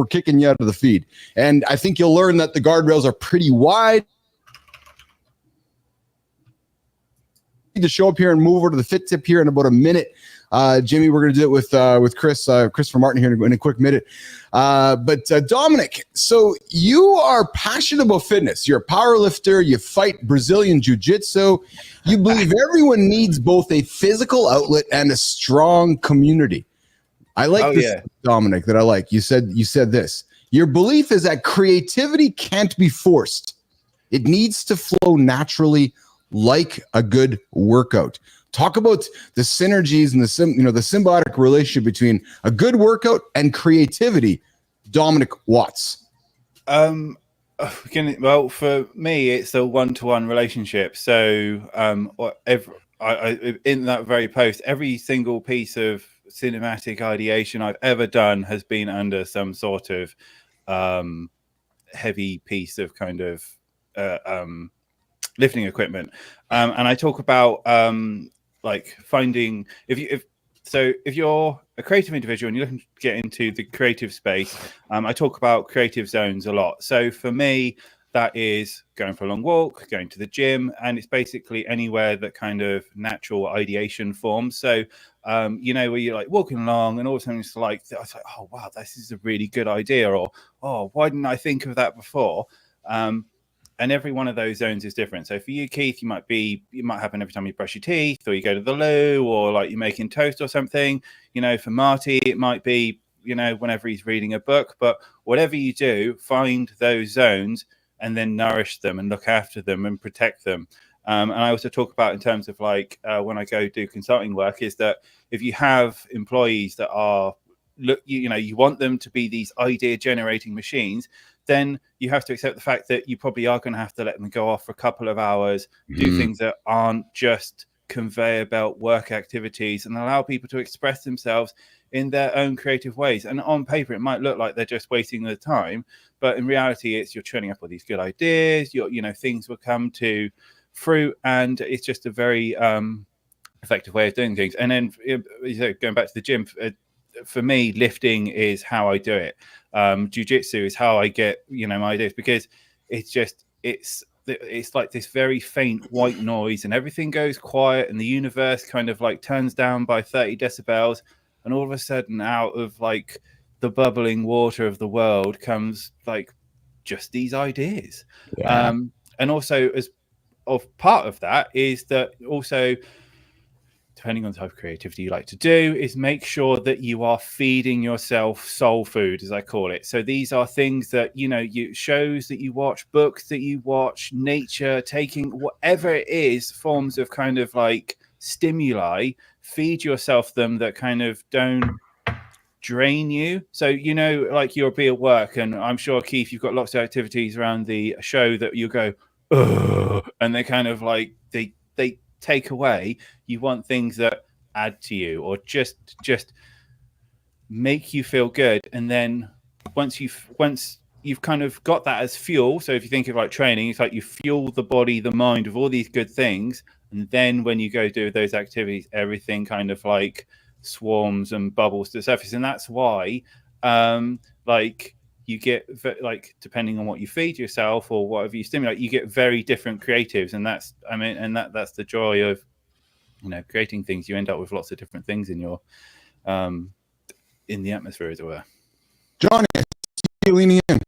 out of the feed. And I think you'll learn that the guardrails are pretty wide. To show up here and move over to the fit tip here in about a minute. Jimmy, we're going to do it with Christopher Martin here in a quick minute. But Dominic, so you are passionate about fitness. You're a power lifter. You fight Brazilian jiu-jitsu. You believe everyone needs both a physical outlet and a strong community. I like this, Dominic, that I like. You said this. Your belief is that creativity can't be forced. It needs to flow naturally like a good workout. Talk about the synergies and the symbiotic relationship between a good workout and creativity. Dominic Watts. Well, for me, it's a one-to-one relationship. So in that very post, every single piece of cinematic ideation I've ever done has been under some sort of heavy piece of kind of lifting equipment. And I talk about like finding if you're a creative individual and you're looking to get into the creative space, I talk about creative zones a lot. So for me, that is going for a long walk, going to the gym, and it's basically anywhere that kind of natural ideation forms. So, you know, where you're like walking along and all of a sudden it's like, I was like, oh, wow, this is a really good idea. Or, oh, why didn't I think of that before? And every one of those zones is different. So for you, Keith, it might happen every time you brush your teeth or you go to the loo or like you're making toast or something. You know, for Marty, it might be, you know, whenever he's reading a book. But whatever you do, find those zones and then nourish them and look after them and protect them. And I also talk about in terms of like when I go do consulting work is that if you have employees that are, you want them to be these idea generating machines, then you have to accept the fact that you probably are going to have to let them go off for a couple of hours, do things that aren't just conveyor belt work activities, and allow people to express themselves in their own creative ways. And on paper, it might look like they're just wasting their time, but in reality, it's you're churning up all these good ideas. Things will come to fruit, and it's just a very effective way of doing things. And then going back to the gym, for me, lifting is how I do it. Jiu-jitsu is how I get my ideas, because it's like this very faint white noise and everything goes quiet and the universe kind of like turns down by 30 decibels, and all of a sudden out of like the bubbling water of the world comes like just these ideas. And also as of part of that is that also, depending on the type of creativity you like to do, is make sure that you are feeding yourself soul food, as I call it. So these are things that, shows that you watch, books that you watch, nature, taking whatever it is, forms of kind of like stimuli, feed yourself them that kind of don't drain you. So, like you'll be at work, and I'm sure, Keith, you've got lots of activities around the show that you go, ugh, and they kind of like, they take away. You want things that add to you or just make you feel good. And then once you've kind of got that as fuel, so if you think of like training, it's like you fuel the body, the mind with all these good things, and then when you go do those activities, everything kind of like swarms and bubbles to the surface. And that's why you get, like, depending on what you feed yourself or whatever you stimulate, you get very different creatives. And that's the joy of, creating things. You end up with lots of different things in your, in the atmosphere, as it were. John, you're leaning in.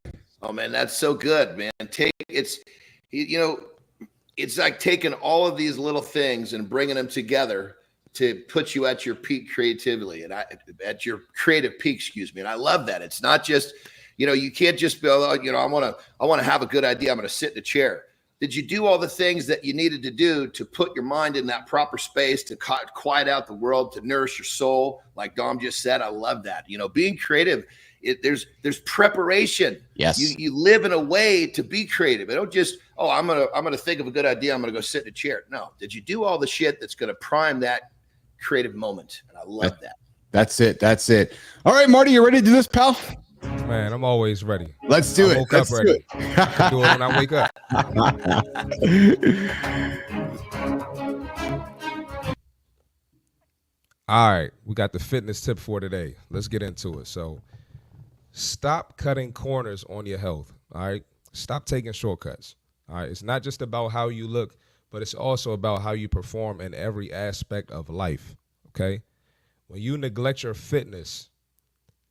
Oh man, that's so good, man. It's like taking all of these little things and bringing them together to put you at your peak creatively and at your creative peak, And I love that. It's not just, you can't just be, I want to have a good idea. I'm going to sit in a chair. Did you do all the things that you needed to do to put your mind in that proper space, to quiet out the world, to nourish your soul? Like Dom just said, I love that. Being creative, there's preparation. Yes. You live in a way to be creative. I don't just, I'm gonna think of a good idea, I'm gonna go sit in a chair. No. Did you do all the shit that's gonna prime that creative moment? And I love that. That's it. All right, Marty, you ready to do this, pal? Man, I'm always ready. Let's do it. Let's do it. I do it when I wake up. All right, we got the fitness tip for today. Let's get into it. So, stop cutting corners on your health. All right, stop taking shortcuts. All right, it's not just about how you look, but it's also about how you perform in every aspect of life. Okay, when you neglect your fitness,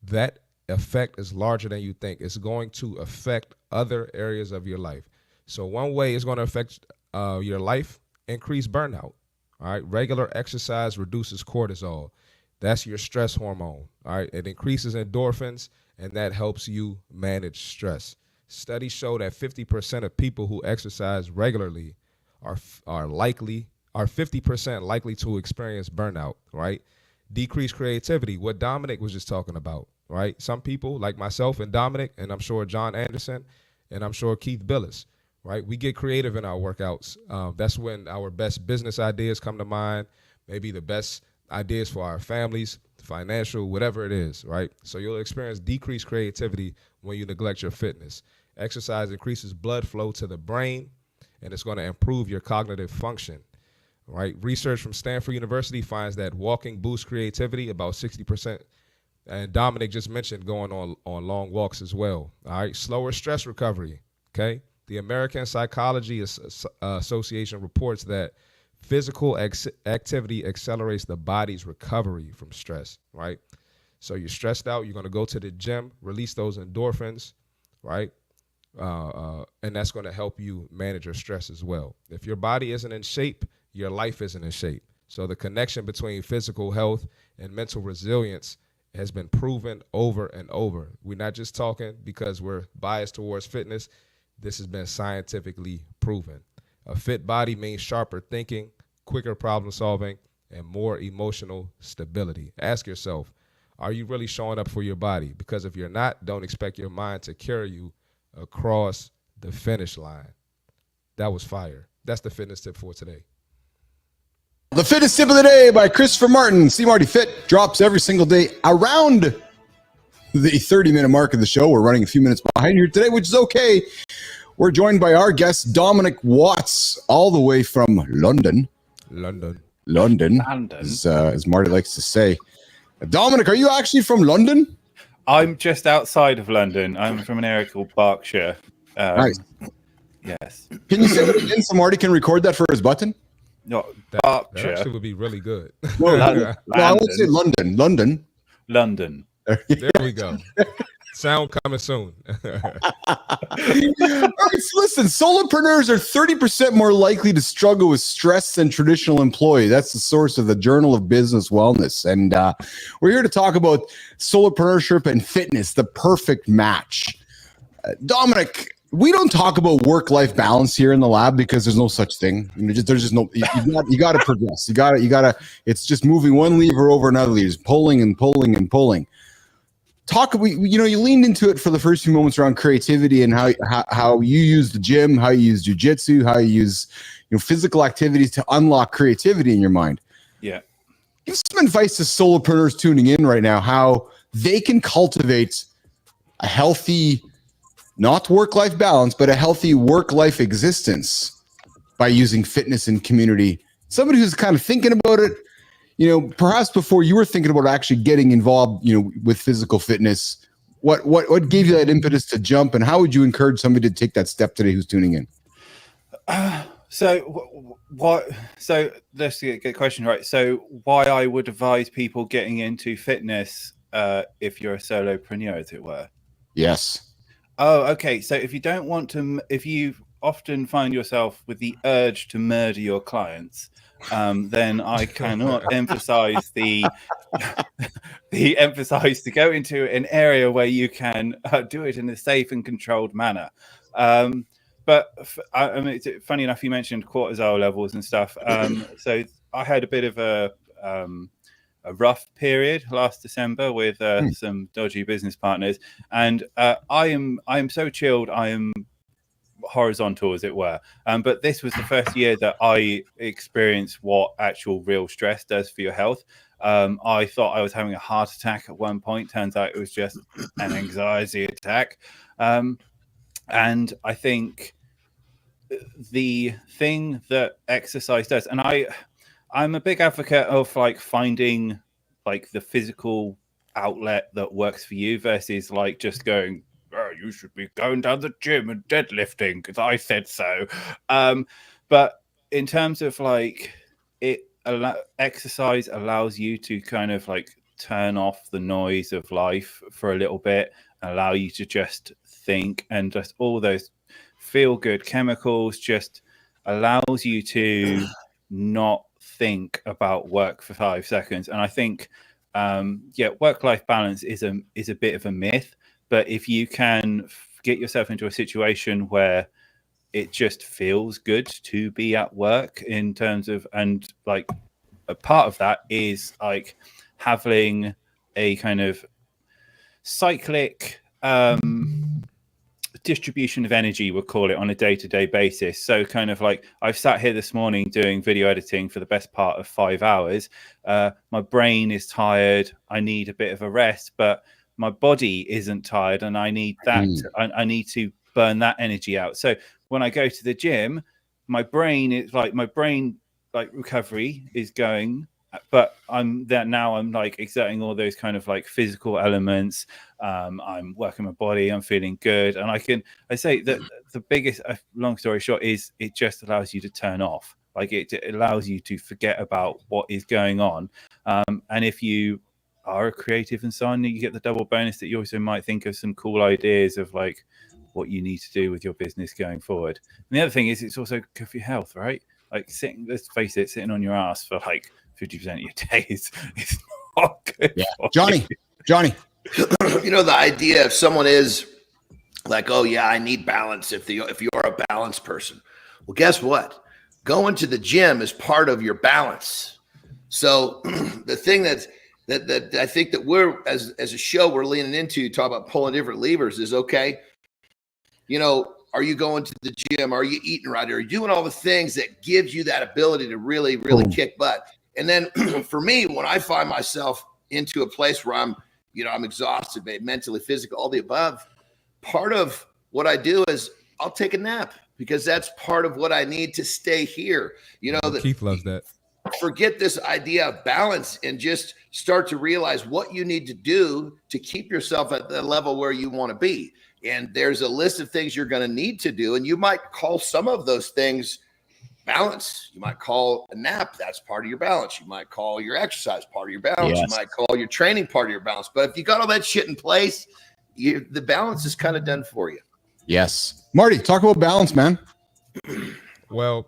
that effect is larger than you think. It's going to affect other areas of your life. So one way it's going to affect your life, increase burnout. All right. Regular exercise reduces cortisol. That's your stress hormone. All right. It increases endorphins, and that helps you manage stress. Studies show that 50% of people who exercise regularly are 50% likely to experience burnout, right? Decreased creativity, what Dominic was just talking about. Right? Some people like myself and Dominic, and I'm sure Jon Andersen, and I'm sure Keith Bilous, right? We get creative in our workouts. That's when our best business ideas come to mind, maybe the best ideas for our families, financial, whatever it is, right? So you'll experience decreased creativity when you neglect your fitness. Exercise increases blood flow to the brain, and it's going to improve your cognitive function, right? Research from Stanford University finds that walking boosts creativity about 60%. And Dominic just mentioned going on long walks as well. All right, slower stress recovery. Okay, the American Psychology Association reports that physical activity accelerates the body's recovery from stress. Right, so you're stressed out, you're going to go to the gym, release those endorphins, right, and that's going to help you manage your stress as well. If your body isn't in shape, your life isn't in shape. So the connection between physical health and mental resilience has been proven over and over. We're not just talking because we're biased towards fitness. This has been scientifically proven. A fit body means sharper thinking, quicker problem solving, and more emotional stability. Ask yourself, are you really showing up for your body? Because if you're not, don't expect your mind to carry you across the finish line. That was fire. That's the fitness tip for today. The fitness tip of the day by Christopher Martin. CMartyFit drops every single day around the 30-minute mark of the show. We're running a few minutes behind here today, which is okay. We're joined by our guest, Dominic Watts, all the way from London, as Marty likes to say. Dominic, are you actually from London? I'm just outside of London. I'm from an area called Berkshire. Nice. Yes. Can you say that again so Marty can record that for his button? No, That actually would be really good. No, I would say London. There we go. Sound coming soon. All right, so listen, solopreneurs are 30% more likely to struggle with stress than traditional employees. That's the source of the Journal of Business Wellness. And we're here to talk about solopreneurship and fitness, the perfect match. Dominic, we don't talk about work-life balance here in the lab because there's no such thing. There's just no. You got to progress. You got to. It's just moving one lever over another lever, just pulling and pulling and pulling. You leaned into it for the first few moments around creativity and how you use the gym, how you use jiu-jitsu, how you use physical activities to unlock creativity in your mind. Yeah. Give some advice to solopreneurs tuning in right now, how they can cultivate a healthy, not work-life balance, but a healthy work-life existence by using fitness and community. Somebody who's kind of thinking about it, perhaps before you were thinking about actually getting involved, with physical fitness. What gave you that impetus to jump, and how would you encourage somebody to take that step today who's tuning in? So let's get a question right. So why I would advise people getting into fitness if you're a solopreneur, as it were? Yes. Oh, okay. So if you often find yourself with the urge to murder your clients, then I cannot emphasize the emphasis to go into an area where you can do it in a safe and controlled manner. But I mean, it's funny enough, you mentioned cortisol levels and stuff. So I had a bit of a rough period last December with some dodgy business partners, and I am so chilled. I am horizontal, as it were. But this was the first year that I experienced what actual real stress does for your health. I thought I was having a heart attack at one point. Turns out it was just an anxiety attack. And I think the thing that exercise does, and I'm a big advocate of finding the physical outlet that works for you versus just going, oh, you should be going down the gym and deadlifting because I said so. But in terms of exercise allows you to kind of turn off the noise of life for a little bit, allow you to just think, and just all those feel good chemicals just allows you to not think about work for 5 seconds. And I think work-life balance is a bit of a myth, but if you can get yourself into a situation where it just feels good to be at work in terms of, and a part of that is having a kind of cyclic distribution of energy, we'll call it, on a day-to-day basis. So kind of like I've sat here this morning doing video editing for the best part of 5 hours. My brain is tired. I need a bit of a rest, but my body isn't tired, and I need that. I need to burn that energy out. So when I go to the gym, my brain recovery is going, but I'm like exerting all those kind of like physical elements. I'm working my body, I'm feeling good. And I say that the biggest, long story short, is it just allows you to turn off. Like it allows you to forget about what is going on. And if you are a creative and so on, you get the double bonus that you also might think of some cool ideas of like what you need to do with your business going forward. And the other thing is it's also good for your health, right? Like let's face it, sitting on your ass for like 50% of your day is not good. Yeah. Johnny. You know, the idea if someone is like, oh yeah, I need balance. If you're a balanced person, well, guess what? Going to the gym is part of your balance. So the thing that I think that we're as a show we're leaning into, talk about pulling different levers, is okay. You know, are you going to the gym? Are you eating right? Are you doing all the things that gives you that ability to really, really kick butt? And then for me, when I find myself into a place where I'm exhausted, mentally, physically, all the above, part of what I do is I'll take a nap because that's part of what I need to stay here. You know, Keith loves that. Forget this idea of balance and just start to realize what you need to do to keep yourself at the level where you want to be. And there's a list of things you're going to need to do. And you might call some of those things balance. You might call a nap, that's part of your balance. You might call your exercise part of your balance. Yes. You might call your training part of your balance. But if you got all that shit in place, the balance is kind of done for you. Yes. Marty, talk about balance, man. Well,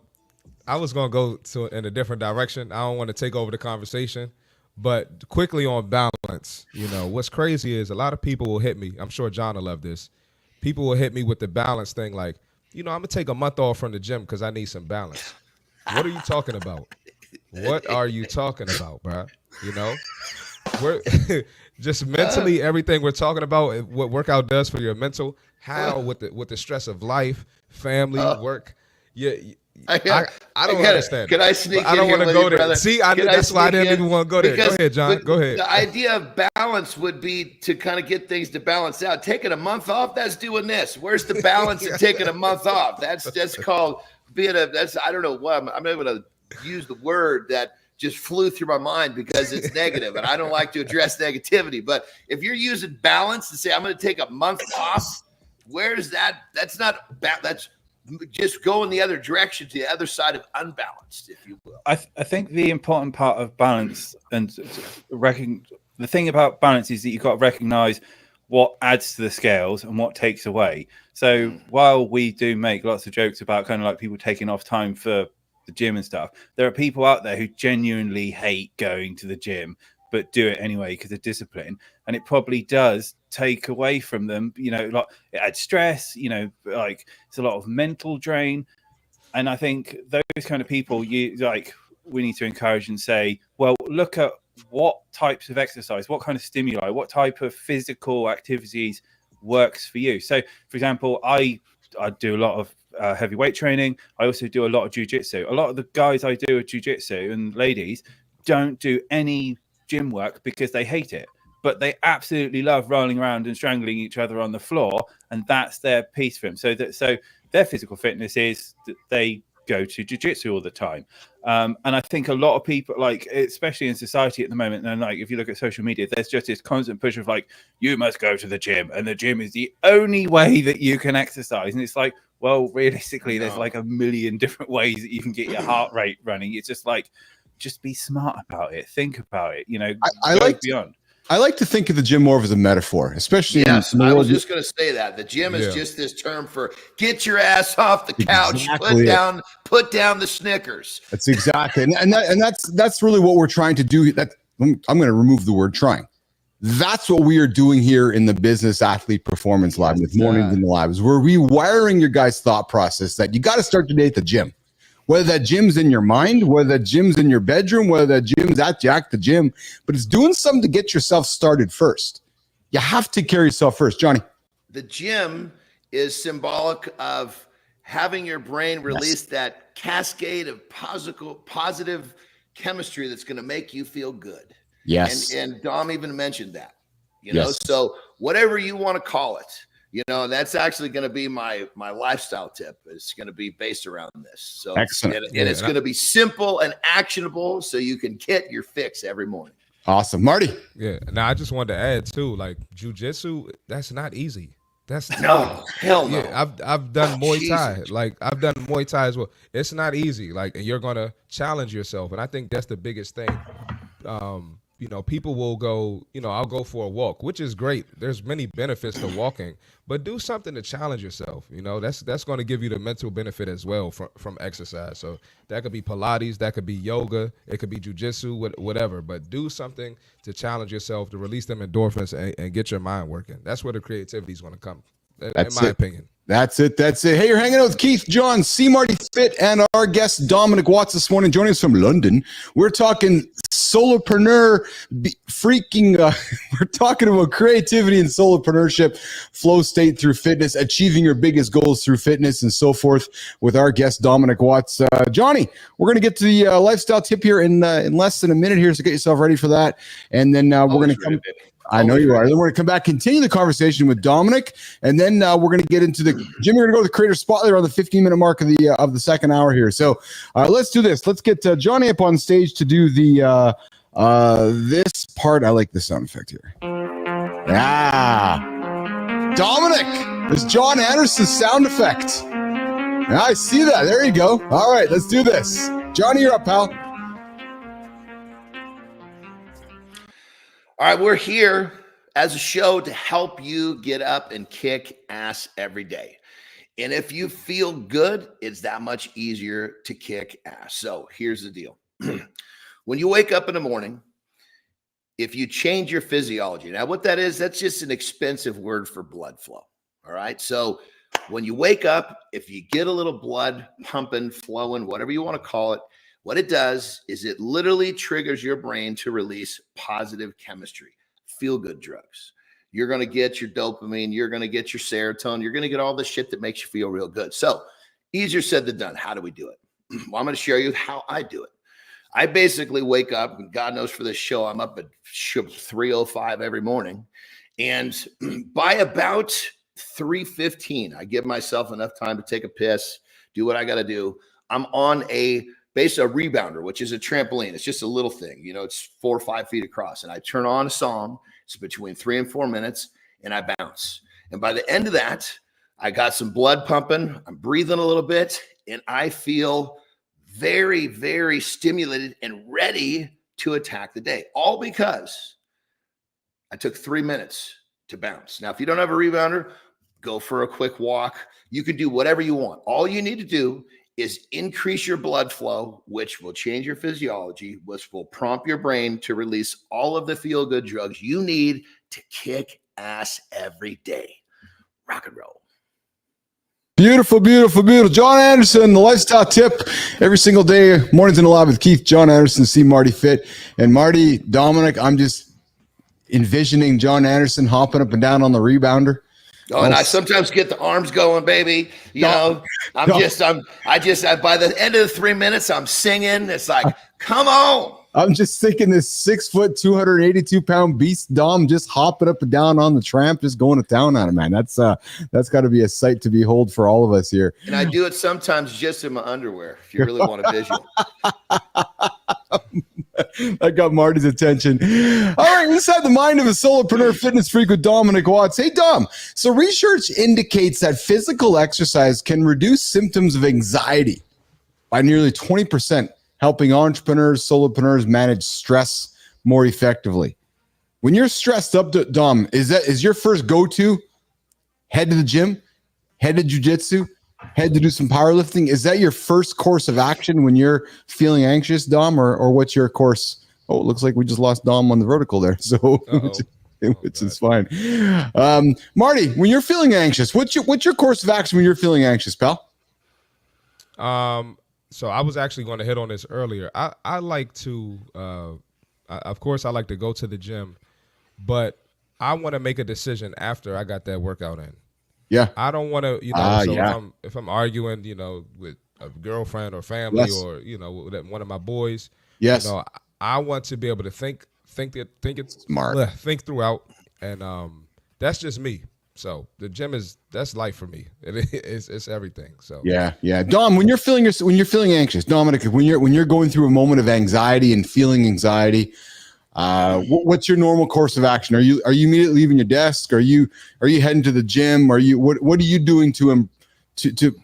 I was going to go in a different direction. I don't want to take over the conversation, but quickly on balance, you know, what's crazy is a lot of people will hit me. I'm sure John will love this. People will hit me with the balance thing. Like, you know, I'm going to take a month off from the gym because I need some balance. What are you talking about? What are you talking about, bro? You know, we're just mentally, everything we're talking about, what workout does for your mental, how with the stress of life, family, work. Yeah. I don't understand. Can I sneak in? I don't want to go there. Brother? See, that's why I didn't even want to go there. Go ahead, John. Go ahead. The idea of balance would be to kind of get things to balance out. Taking a month off, that's doing this. Where's the balance in taking a month off? That's called being I don't know what I'm able to use the word that just flew through my mind because it's negative and I don't like to address negativity. But if you're using balance to say, I'm going to take a month off, where's that? That's not that's just going the other direction, to the other side of unbalanced, if you will. I think the important part of balance and the thing about balance is that you've got to recognize what adds to the scales and what takes away. So while we do make lots of jokes about kind of like people taking off time for the gym and stuff, there are people out there who genuinely hate going to the gym but do it anyway because of discipline, and it probably does take away from them, you know, like it adds stress, you know, like it's a lot of mental drain. And I think those kind of people, we need to encourage and say, well, look at what types of exercise, what kind of stimuli, what type of physical activities works for you. So for example, I do a lot of heavy weight training. I also do a lot of jiu-jitsu. A lot of the guys I do at jiu-jitsu and ladies don't do any gym work because they hate it, but they absolutely love rolling around and strangling each other on the floor, and that's their piece for them. So their physical fitness is that they go to jiu-jitsu all the time. And I think a lot of people, like especially in society at the moment, and like if you look at social media, there's just this constant push of like, you must go to the gym and the gym is the only way that you can exercise. And it's like, well, realistically, there's like a million different ways that you can get your heart rate running. It's just like, just be smart about it. Think about it. You know, I like beyond. I like to think of the gym more as a metaphor, especially. Yes, I was just going to say that the gym is just this term for get your ass off the couch, put down the Snickers. That's exactly, and that's really what we're trying to do. That I'm going to remove the word trying. That's what we are doing here in the Business Athlete Performance Lab with Mornings in the Labs. We're rewiring your guys' thought process that you got to start today at the gym. Whether that gym's in your mind, whether that gym's in your bedroom, whether that gym's at the gym, but it's doing something to get yourself started first. You have to take care of yourself first. Johnny. The gym is symbolic of having your brain release that cascade of positive chemistry that's going to make you feel good. Yes. And Dom even mentioned that, you know, so whatever you want to call it, you know, that's actually going to be my lifestyle tip. It's going to be based around this. So excellent. And it's going to be simple and actionable so you can get your fix every morning. Awesome. Marty. Yeah. Now I just wanted to add too, like jujitsu, that's not easy. That's no, hell no. Yeah, I've done Muay Thai. Like I've done Muay Thai as well. It's not easy. Like, and you're gonna challenge yourself. And I think that's the biggest thing. You know, people will go, you know, I'll go for a walk, which is great. There's many benefits to walking, but do something to challenge yourself. You know, that's going to give you the mental benefit as well from exercise. So that could be Pilates, that could be yoga, it could be jujitsu, whatever. But do something to challenge yourself, to release them endorphins and get your mind working. That's where the creativity is going to come, in my opinion. That's it. Hey, you're hanging out with Keith, Jon, CMartyFit, and our guest Dominic Watts this morning, joining us from London. We're talking solopreneur, we're talking about creativity and solopreneurship, flow state through fitness, achieving your biggest goals through fitness, and so forth with our guest Dominic Watts. Johnny, we're going to get to the lifestyle tip here in less than a minute here, so get yourself ready for that. And then we're going to come. I know you are. Then we're going to come back, continue the conversation with Dominic, and then we're going to get into the Jimmy. We're going to go to the Creator Spotlight around the 15-minute mark of the second hour here. So let's do this. Let's get Johnny up on stage to do the this part. I like the sound effect here. Yeah, Dominic, it's Jon Andersen's sound effect. Yeah, I see that. There you go. All right, let's do this. Johnny, you're up, pal. All right, we're here as a show to help you get up and kick ass every day. And if you feel good, it's that much easier to kick ass. So here's the deal. When you wake up in the morning, if you change your physiology, now what that is, that's just an expensive word for blood flow. All right. So when you wake up, if you get a little blood pumping, flowing, whatever you want to call it, what it does is it literally triggers your brain to release positive chemistry, feel-good drugs. You're going to get your dopamine. You're going to get your serotonin. You're going to get all the shit that makes you feel real good. So easier said than done. How do we do it? Well, I'm going to show you how I do it. I basically wake up, and God knows for this show, I'm up at 3:05 every morning. And by about 3:15, I give myself enough time to take a piss, do what I got to do. I'm on a rebounder, which is a trampoline. It's just a little thing, you know, it's 4 or 5 feet across. And I turn on a song. It's between 3 and 4 minutes, and I bounce. And by the end of that, I got some blood pumping. I'm breathing a little bit, and I feel very, very stimulated and ready to attack the day. All because I took 3 minutes to bounce. Now, if you don't have a rebounder, go for a quick walk. You can do whatever you want. All you need to do is increase your blood flow, which will change your physiology, which will prompt your brain to release all of the feel-good drugs you need to kick ass every day. Rock and roll. Beautiful, beautiful, beautiful. Jon Andersen, the lifestyle tip every single day. Mornings in the lab with Keith, Jon Andersen, CMartyFit. And Marty, Dominic, I'm just envisioning Jon Andersen hopping up and down on the rebounder. Oh, and I sometimes get the arms going, baby. You know, by the end of the 3 minutes, I'm singing. It's like, come on. I'm just thinking this 6 foot, 282 pound beast Dom just hopping up and down on the tramp, just going to town on it, man. That's got to be a sight to behold for all of us here. And I do it sometimes just in my underwear, if you really want a visual. That got Marty's attention. All right, inside the mind of a solopreneur fitness freak with Dominic Watts. Hey, Dom. So research indicates that physical exercise can reduce symptoms of anxiety by nearly 20%, helping entrepreneurs, solopreneurs manage stress more effectively. When you're stressed up, Dom, is your first go-to head to the gym, head to jiu-jitsu, head to do some powerlifting? Is that your first course of action when you're feeling anxious, Dom, or what's your course? Oh, it looks like we just lost Dom on the vertical there, so which is fine. Marty, when you're feeling anxious, what's your course of action when you're feeling anxious, pal? So I was actually going to hit on this earlier. I like to, of course, I like to go to the gym, but I want to make a decision after I got that workout in. Yeah. I don't want to, so yeah. if I'm arguing, with a girlfriend or family or, with one of my boys, yes, I want to be able to think smart, think throughout. And that's just me. So the gym that's life for me. It's everything. So yeah. Dom, when you're feeling anxious, Dominic, when you're going through a moment of anxiety and feeling anxiety, what's your normal course of action? Are you immediately leaving your desk? Are you heading to the gym? What are you doing to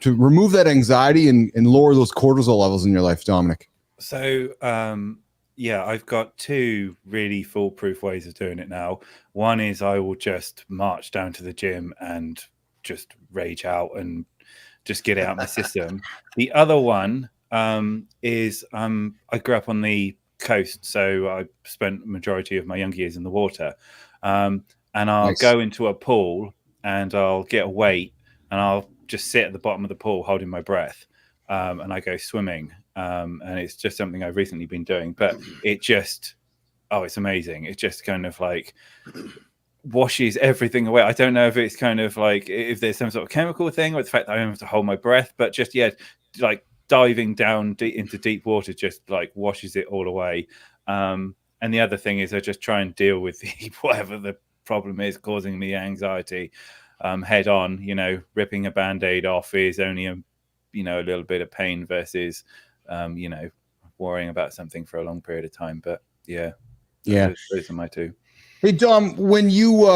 remove that anxiety and lower those cortisol levels in your life, Dominic? So, I've got two really foolproof ways of doing it now. One is I will just march down to the gym and just rage out and just get it out of my system. The other one is I grew up on the coast, so I spent the majority of my younger years in the water. And I'll go into a pool and I'll get a weight and I'll just sit at the bottom of the pool holding my breath. And I go swimming. And it's just something I've recently been doing, but it just, it's amazing. It just kind of like washes everything away. I don't know if it's kind of like, if there's some sort of chemical thing or the fact that I don't have to hold my breath, but just, like diving down into deep water just like washes it all away. And the other thing is I just try and deal with whatever the problem is causing me anxiety head on. Ripping a Band-Aid off is only a little bit of pain versus worrying about something for a long period of time. But those are my two. Hey Dom, when you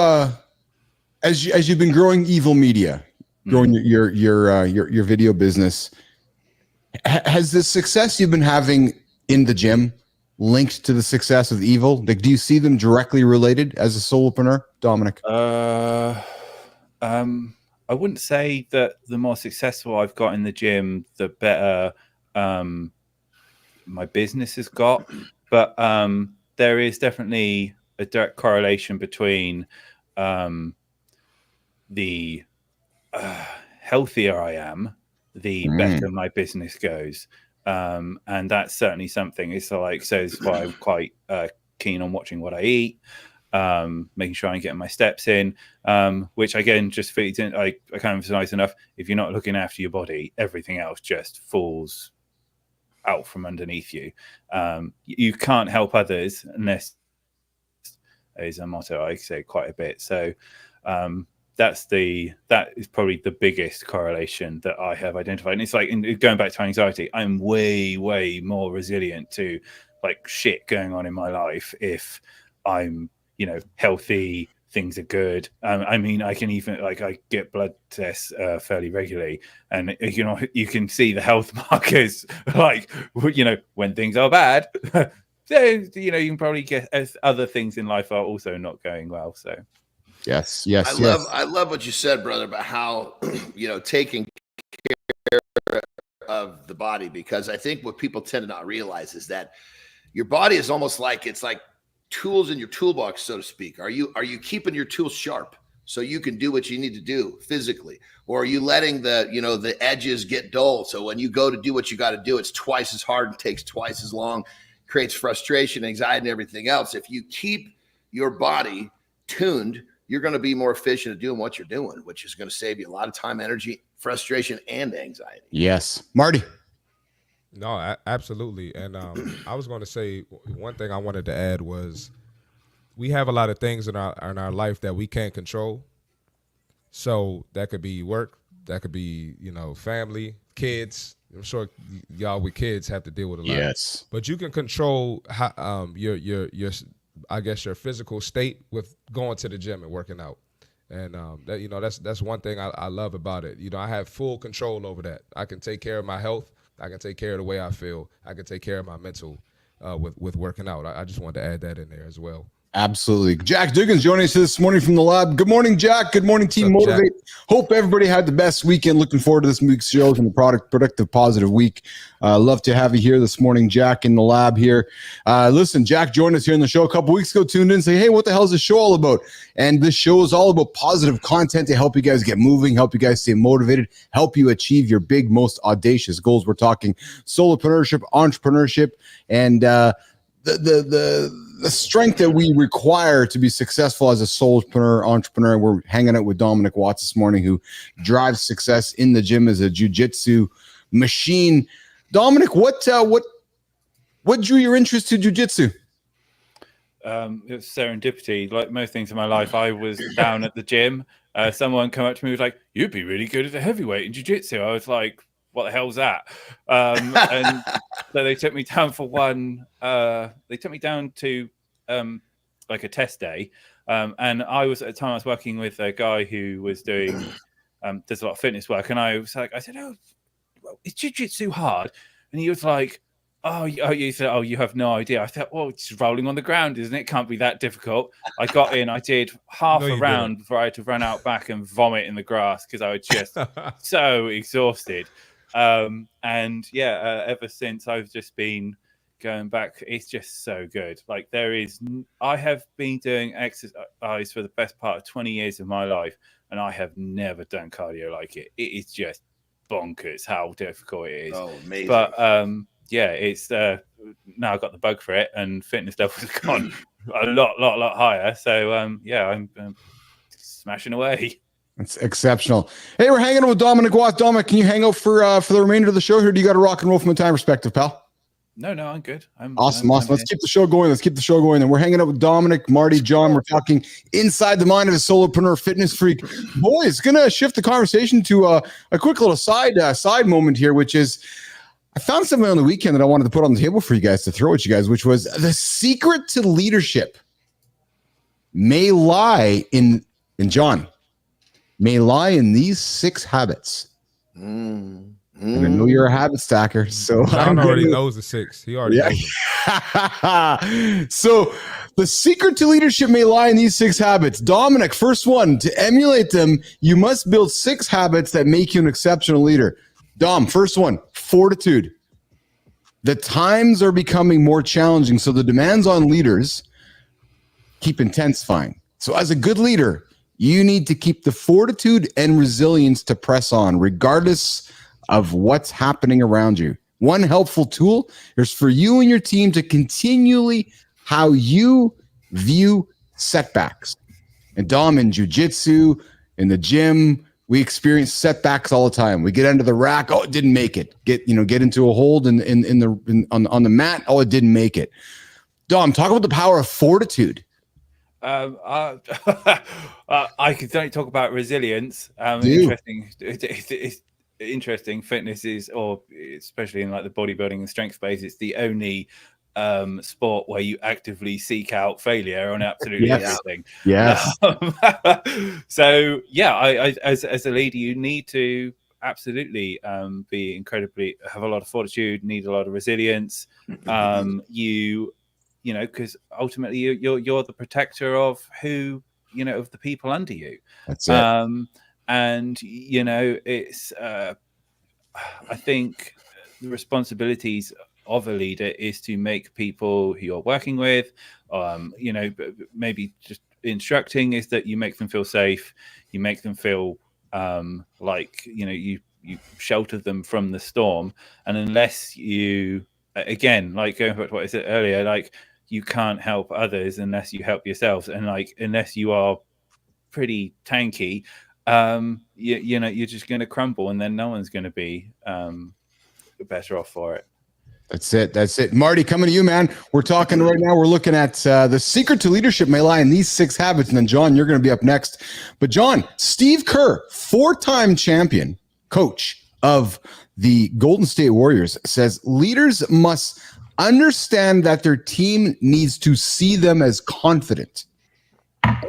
as you've been growing Evil Media, growing your video business, has the success you've been having in the gym linked to the success of Evil? Like, do you see them directly related as a solopreneur, Dominic? I wouldn't say that the more successful I've got in the gym, the better my business has got. But there is definitely a direct correlation between the healthier I am, the better my business goes. And that's certainly something. It's like, so it's why I'm quite keen on watching what I eat. Making sure I'm getting my steps in, which again just feeds in. I can't emphasize enough. If you're not looking after your body, everything else just falls out from underneath you. You can't help others unless is a motto I say quite a bit. So that is probably the biggest correlation that I have identified. And it's like going back to anxiety, I'm way more resilient to like shit going on in my life if I'm healthy, things are good. I mean, I can even I get blood tests fairly regularly, and you can see the health markers like when things are bad. So you can probably get other things in life are also not going well. So yes. I love what you said, brother, about how taking care of the body, because I think what people tend to not realize is that your body is almost like it's like tools in your toolbox, so to speak. Are you keeping your tools sharp so you can do what you need to do physically, or are you letting the edges get dull so when you go to do what you got to do, it's twice as hard and takes twice as long, creates frustration, anxiety, and everything else? If you keep your body tuned, you're going to be more efficient at doing what you're doing, which is going to save you a lot of time, energy, frustration, and anxiety. Yes. Marty. No, absolutely. And I was going to say one thing I wanted to add was we have a lot of things in our life that we can't control. So that could be work, that could be family, kids. I'm sure y'all with kids have to deal with a lot. Yes. But you can control how, your I guess your physical state with going to the gym and working out. And that's one thing I love about it. I have full control over that. I can take care of my health. I can take care of the way I feel. I can take care of my mental with working out. I just wanted to add that in there as well. Absolutely. Jack Dugan's joining us this morning from the lab. Good morning, Jack. Good morning, Team Motivate. Jack? Hope everybody had the best weekend. Looking forward to this week's shows and the productive, positive week. Love to have you here this morning, Jack, in the lab here. Listen, Jack joined us here in the show a couple weeks ago, tuned in and say, hey, what the hell is this show all about? And this show is all about positive content to help you guys get moving, help you guys stay motivated, help you achieve your big, most audacious goals. We're talking solopreneurship, entrepreneurship, and the strength that we require to be successful as a solopreneur, entrepreneur. We're hanging out with Dominic Watts this morning, who drives success in the gym as a jiu-jitsu machine. Dominic, what drew your interest to jiu-jitsu? It was serendipity. Like most things in my life, I was down at the gym. Someone come up to me and was like, "You'd be really good at a heavyweight in jiu-jitsu." I was like, "What the hell's that?" And so they took me down for one. They took me down to like a test day, and I was at the time I was working with a guy who was doing does a lot of fitness work, and I said, "Oh, is jiu-jitsu hard?" And he was like, Oh, you said, "Oh, you have no idea." I thought, "Well, it's rolling on the ground, isn't it? Can't be that difficult." I got in, I did half a round before I had to run out back and vomit in the grass because I was just so exhausted. And yeah, ever since I've just been going back. It's just so good. Like I have been doing exercise for the best part of 20 years of my life, and I have never done cardio like it. It is just bonkers how difficult it is. Oh, amazing. But yeah, it's now I've got the bug for it, and fitness levels have gone a lot higher. So yeah, I'm smashing away. That's exceptional. Hey, we're hanging out with Dominic Watts. Dominic, can you hang out for the remainder of the show here? Do you got to rock and roll from a time perspective, pal? No, I'm good. Awesome. Let's keep the show going. And we're hanging out with Dominic, Marty, John. We're talking inside the mind of a solopreneur fitness freak. Boys, gonna shift the conversation to a quick little side moment here, which is I found something on the weekend that I wanted to put on the table for you guys to throw at you guys, which was the secret to leadership may lie in these 6 habits. And I know you're a habit stacker, so John already knows the 6. He already knows them. So the secret to leadership may lie in these 6 habits. Dominic, first one, to emulate them, you must build 6 habits that make you an exceptional leader. Dom, first one, fortitude. The times are becoming more challenging, so the demands on leaders keep intensifying. So as a good leader, you need to keep the fortitude and resilience to press on, regardless of what's happening around you. One helpful tool is for you and your team to continually how you view setbacks. And Dom, in jiu-jitsu, in the gym, we experience setbacks all the time. We get under the rack. Oh, it didn't make it. Get into a hold on the mat. Oh, it didn't make it. Dom, talk about the power of fortitude. I can certainly talk about resilience. Interesting. It's interesting. Fitness is, or especially in like the bodybuilding and strength space, it's the only sport where you actively seek out failure on absolutely everything. Yes. So yeah, I as a leader, you need to absolutely be have a lot of fortitude, need a lot of resilience. You know, because ultimately you're the protector of of the people under you. That's it. And it's I think the responsibilities of a leader is to make people who you're working with, maybe just instructing, is that you make them feel safe, you make them feel like you shelter them from the storm. And unless you, again, like going back to what I said earlier, like you can't help others unless you help yourselves, and like unless you are pretty tanky, you're just going to crumble, and then no one's going to be better off for it. That's it. Marty, coming to you, man. We're talking right now. We're looking at the secret to leadership may lie in these 6 habits. And then, John, you're going to be up next. But, John, Steve Kerr, 4-time champion coach of the Golden State Warriors, says leaders must understand that their team needs to see them as confident.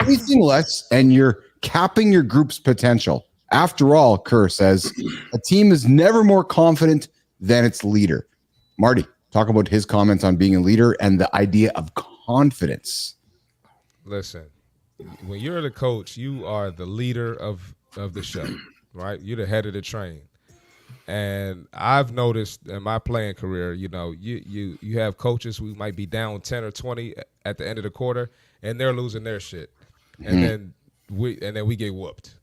Anything less, and you're capping your group's potential. After all, Kerr says, a team is never more confident than its leader. Marty, talk about his comments on being a leader and the idea of confidence. Listen, when you're the coach, you are the leader of the show, right? You're the head of the train. And I've noticed in my playing career, you have coaches who might be down 10 or 20 at the end of the quarter, and they're losing their shit. And then we get whooped.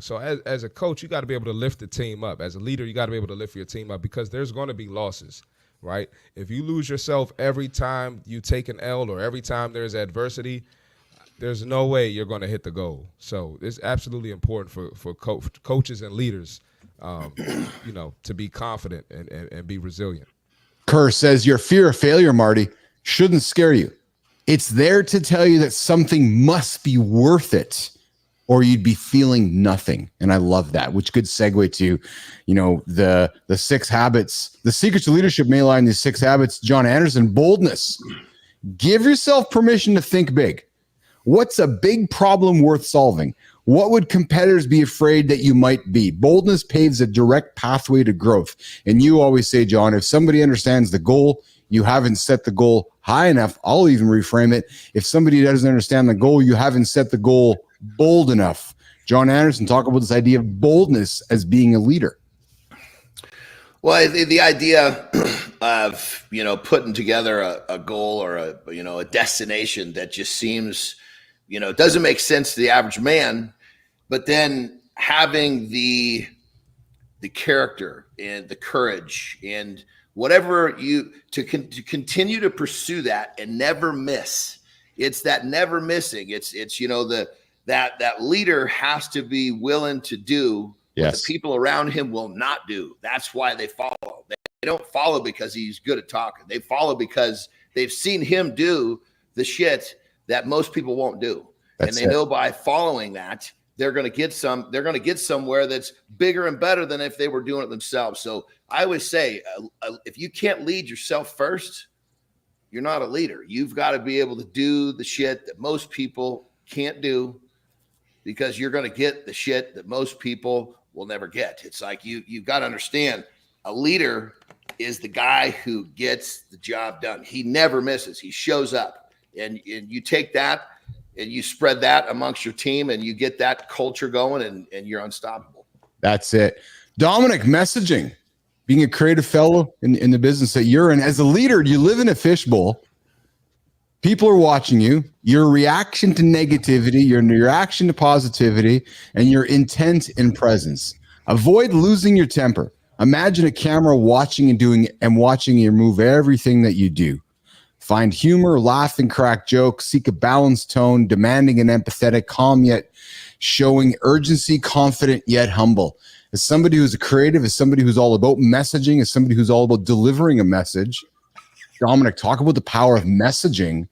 So as a coach, you got to be able to lift the team up. As a leader, you got to be able to lift your team up, because there's going to be losses. right? If you lose yourself every time you take an L or every time there's adversity, there's no way you're going to hit the goal. So it's absolutely important for coaches and leaders, to be confident and be resilient. Kerr says your fear of failure, Marty, shouldn't scare you. It's there to tell you that something must be worth it, or you'd be feeling nothing. And I love that, which could segue to, the 6 habits, the secrets of leadership may lie in these 6 habits. Jon Andersen, boldness. Give yourself permission to think big. What's a big problem worth solving? What would competitors be afraid that you might be? Boldness paves a direct pathway to growth. And you always say, John, if somebody understands the goal, you haven't set the goal high enough. I'll even reframe it. If somebody doesn't understand the goal, you haven't set the goal bold enough. Jon Andersen, talk about this idea of boldness as being a leader. Well, the idea of, putting together a goal or a destination that just seems, doesn't make sense to the average man, but then having the character and the courage and whatever to continue to pursue that and never miss. It's that never missing. It's that leader has to be willing to do what the people around him will not do. That's why they follow. They don't follow because he's good at talking. They follow because they've seen him do the shit that most people won't do. And they know by following that, they're going to get somewhere that's bigger and better than if they were doing it themselves. So I always say, if you can't lead yourself first, you're not a leader. You've got to be able to do the shit that most people can't do, because you're going to get the shit that most people will never get. It's like you've got to understand, a leader is the guy who gets the job done. He never misses. He shows up, and you take that and you spread that amongst your team, and you get that culture going, and you're unstoppable. That's it. Dominic, messaging, being a creative fellow in the business that you're in. As a leader, you live in a fishbowl. People are watching you. Your reaction to negativity, your reaction to positivity, and your intent and presence. Avoid losing your temper. Imagine a camera watching watching you move everything that you do. Find humor, laugh and crack jokes, seek a balanced tone, demanding and empathetic, calm yet showing urgency, confident yet humble. As somebody who's a creative, as somebody who's all about messaging, as somebody who's all about delivering a message, Dominic, talk about the power of messaging.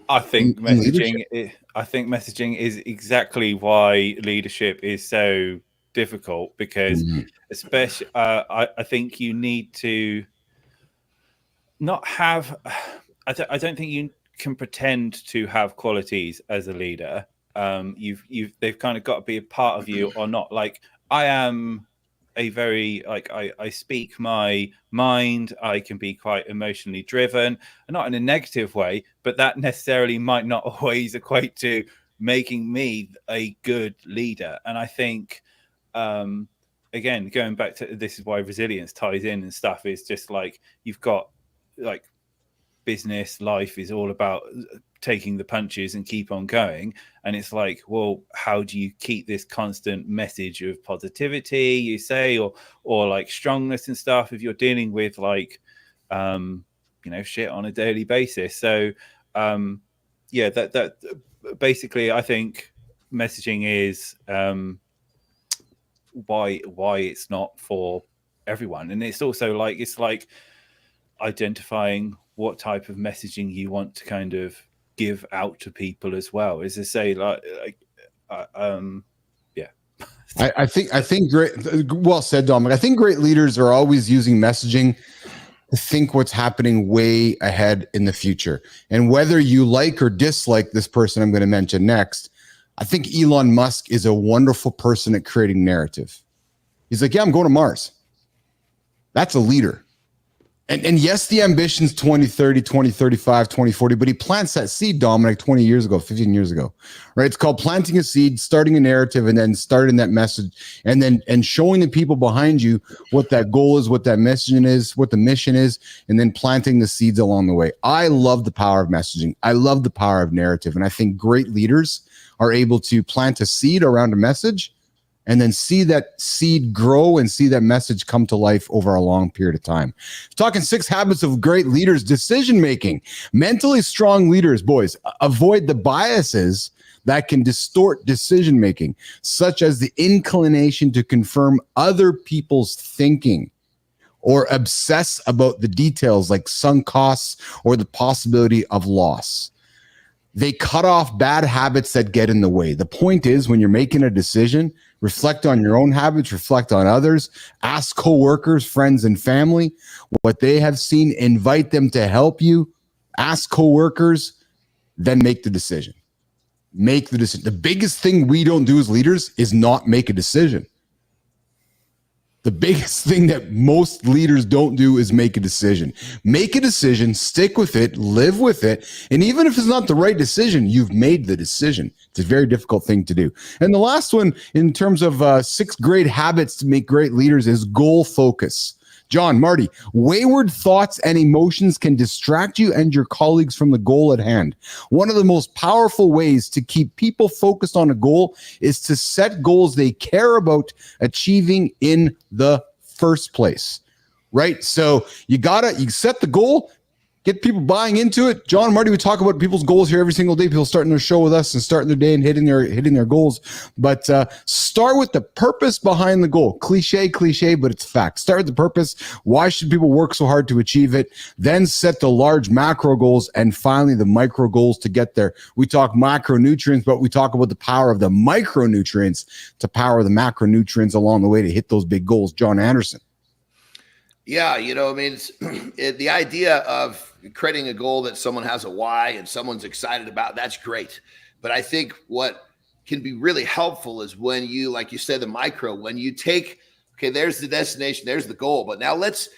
I think messaging is exactly why leadership is so difficult, because especially I think you need to not have. I don't think you can pretend to have qualities as a leader. They've kind of got to be a part of you or not. Like, I am a very, I speak my mind. I can be quite emotionally driven, and not in a negative way, but that necessarily might not always equate to making me a good leader. And I think, again, going back to this is why resilience ties in and stuff, is just like, you've got like business life is all about taking the punches and keep on going. And it's like, well, how do you keep this constant message of positivity, you say, or like strongness and stuff, if you're dealing with like, shit on a daily basis? So, that basically, I think messaging is why it's not for everyone. And it's also like, it's like identifying what type of messaging you want to kind of give out to people as well. Is to say I think great. Well said, Dominic. I think great leaders are always using messaging to think what's happening way ahead in the future. And whether you like or dislike this person I'm going to mention next, I think Elon Musk is a wonderful person at creating narrative. He's like, yeah, I'm going to Mars. That's a leader. And yes, the ambition's 2030, 2035, 2040, but he plants that seed, Dominic, 20 years ago, 15 years ago, right? It's called planting a seed, starting a narrative, and then starting that message, and showing the people behind you what that goal is, what that mission is, what the mission is, and then planting the seeds along the way. I love the power of messaging. I love the power of narrative. And I think great leaders are able to plant a seed around a message and then see that seed grow and see that message come to life over a long period of time. Talking 6 habits of great leaders, decision-making. Mentally strong leaders, boys, avoid the biases that can distort decision-making, such as the inclination to confirm other people's thinking or obsess about the details like sunk costs or the possibility of loss. They cut off bad habits that get in the way. The point is, when you're making a decision, reflect on your own habits, reflect on others, ask coworkers, friends, and family what they have seen, invite them to help you, ask coworkers, then make the decision. Make the decision. The biggest thing we don't do as leaders is not make a decision. The biggest thing that most leaders don't do is make a decision. Make a decision, stick with it, live with it. And even if it's not the right decision, you've made the decision. It's a very difficult thing to do. And the last one, in terms of 6 great habits to make great leaders, is goal focus. Jon, Marty, wayward thoughts and emotions can distract you and your colleagues from the goal at hand. One of the most powerful ways to keep people focused on a goal is to set goals they care about achieving in the first place, right? So you set the goal, get people buying into it. Jon and Marty, we talk about people's goals here every single day. People starting their show with us and starting their day and hitting their goals. But start with the purpose behind the goal. Cliche, but it's fact. Start with the purpose. Why should people work so hard to achieve it? Then set the large macro goals and finally the micro goals to get there. We talk macronutrients, but we talk about the power of the micronutrients to power the macronutrients along the way to hit those big goals. Jon Andersen. Yeah, it's the idea of creating a goal that someone has a why and someone's excited about. That's great. But I think what can be really helpful is when you, like you said, the micro, when you take, okay, there's the destination, there's the goal. But now let's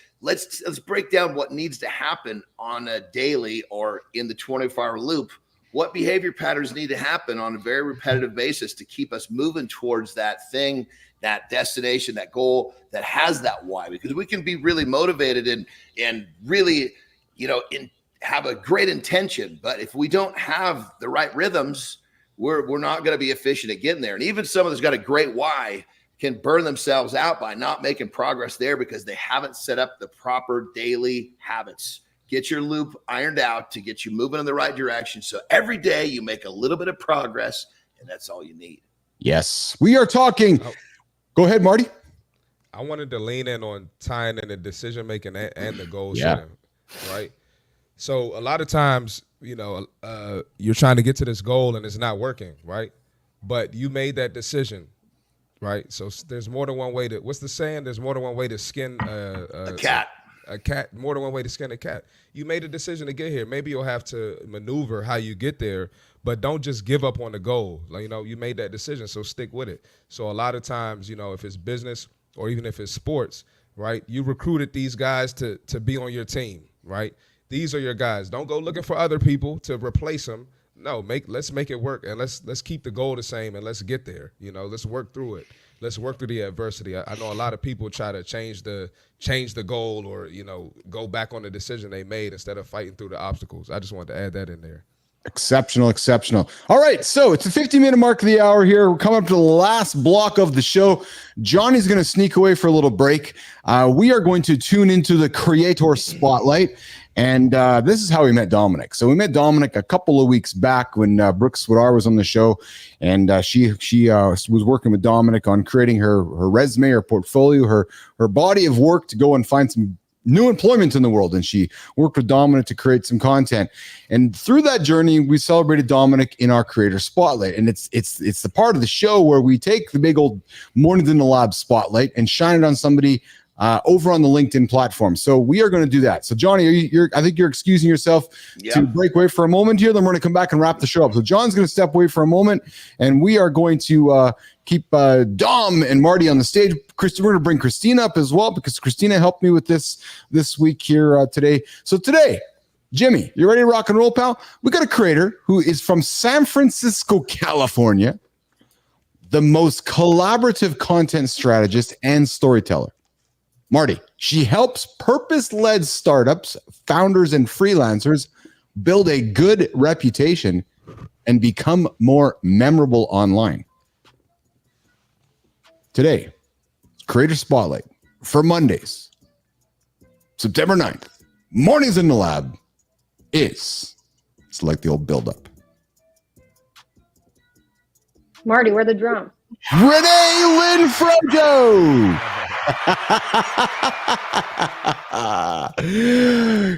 break down what needs to happen on a daily or in the 24-hour loop. What behavior patterns need to happen on a very repetitive basis to keep us moving towards that thing, that destination, that goal that has that why? Because we can be really motivated and really, have a great intention, but if we don't have the right rhythms, we're not going to be efficient at getting there. And even someone that's got a great why can burn themselves out by not making progress there because they haven't set up the proper daily habits. Get your loop ironed out to get you moving in the right direction. So every day you make a little bit of progress, and that's all you need. Yes, we are talking. Go ahead, Marty. I wanted to lean in on tying in the decision making and the goal Yeah. setting, right? So a lot of times, you're trying to get to this goal and it's not working, right? But you made that decision, right? So there's more than one way to. What's the saying? There's more than one way to skin A cat. A cat. More than one way to skin a cat. You made a decision to get here. Maybe you'll have to maneuver how you get there, but don't just give up on the goal. You made that decision, so stick with it. So a lot of times, if it's business or even if it's sports, right? You recruited these guys to be on your team, right? These are your guys. Don't go looking for other people to replace them. No, let's make it work, and let's keep the goal the same, and let's get there. Let's work through it. Let's work through the adversity. I know a lot of people try to change the goal or go back on the decision they made instead of fighting through the obstacles. I just wanted to add that in there. Exceptional. All right, so it's the 50-minute mark of the hour here. We're coming up to the last block of the show. Johnny's going to sneak away for a little break. We are going to tune into the Creator Spotlight. And this is how we met Dominic. So we met Dominic a couple of weeks back when Brooke Swadar was on the show, and she was working with Dominic on creating her resume, her portfolio, her body of work to go and find some new employment in the world. And she worked with Dominic to create some content. And through that journey, we celebrated Dominic in our Creator Spotlight. And it's the part of the show where we take the big old Mornings in the Lab spotlight and shine it on somebody over on the LinkedIn platform. So we are going to do that. So Johnny, I think you're excusing yourself to break away for a moment here. Then we're going to come back and wrap the show up. So John's going to step away for a moment, and we are going to keep Dom and Marty on the stage. We're going to bring Christina up as well, because Christina helped me with this week here today. So today, Jimmy, you ready to rock and roll, pal? We got a creator who is from San Francisco, California, the most collaborative content strategist and storyteller. Marty, she helps purpose-led startups, founders, and freelancers build a good reputation and become more memorable online. today, Creator Spotlight for Mondays, September 9th, Mornings in the Lab it's like the old build-up. Marty, where are the drums? Renee Lynn Frojo.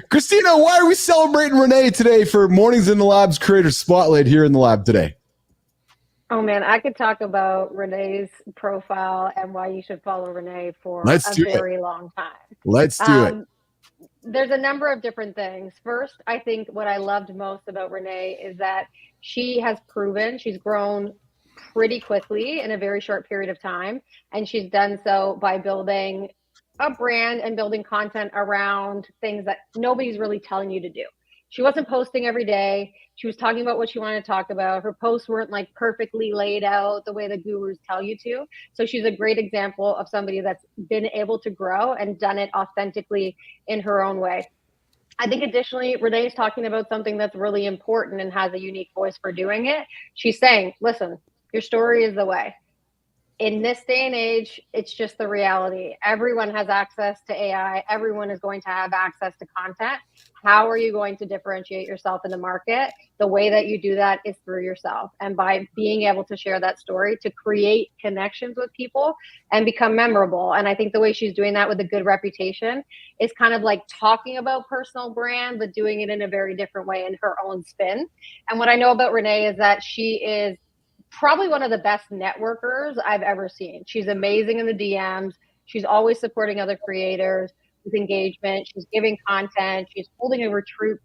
Christina, why are we celebrating Renee today for Mornings in the Lab's Creator Spotlight here in the lab today? Oh man, I could talk about Renee's profile and why you should follow Renee for a very long time. Let's do it. There's a number of different things. First, I think what I loved most about Renee is that she has proven she's grown pretty quickly in a very short period of time. And she's done so by building a brand and building content around things that nobody's really telling you to do. She wasn't posting every day. She was talking about what she wanted to talk about. Her posts weren't like perfectly laid out the way the gurus tell you to. So she's a great example of somebody that's been able to grow and done it authentically in her own way. I think additionally, Renee's talking about something that's really important and has a unique voice for doing it. She's saying, listen, your story is the way. In this day and age, it's just the reality. Everyone has access to AI. Everyone is going to have access to content. How are you going to differentiate yourself in the market? The way that you do that is through yourself and by being able to share that story to create connections with people and become memorable. And I think the way she's doing that with a good reputation is kind of like talking about personal brand, but doing it in a very different way in her own spin. And what I know about Renee is that she is probably one of the best networkers I've ever seen. She's amazing in the DMs. She's always supporting other creators with engagement. She's giving content. She's holding a retreat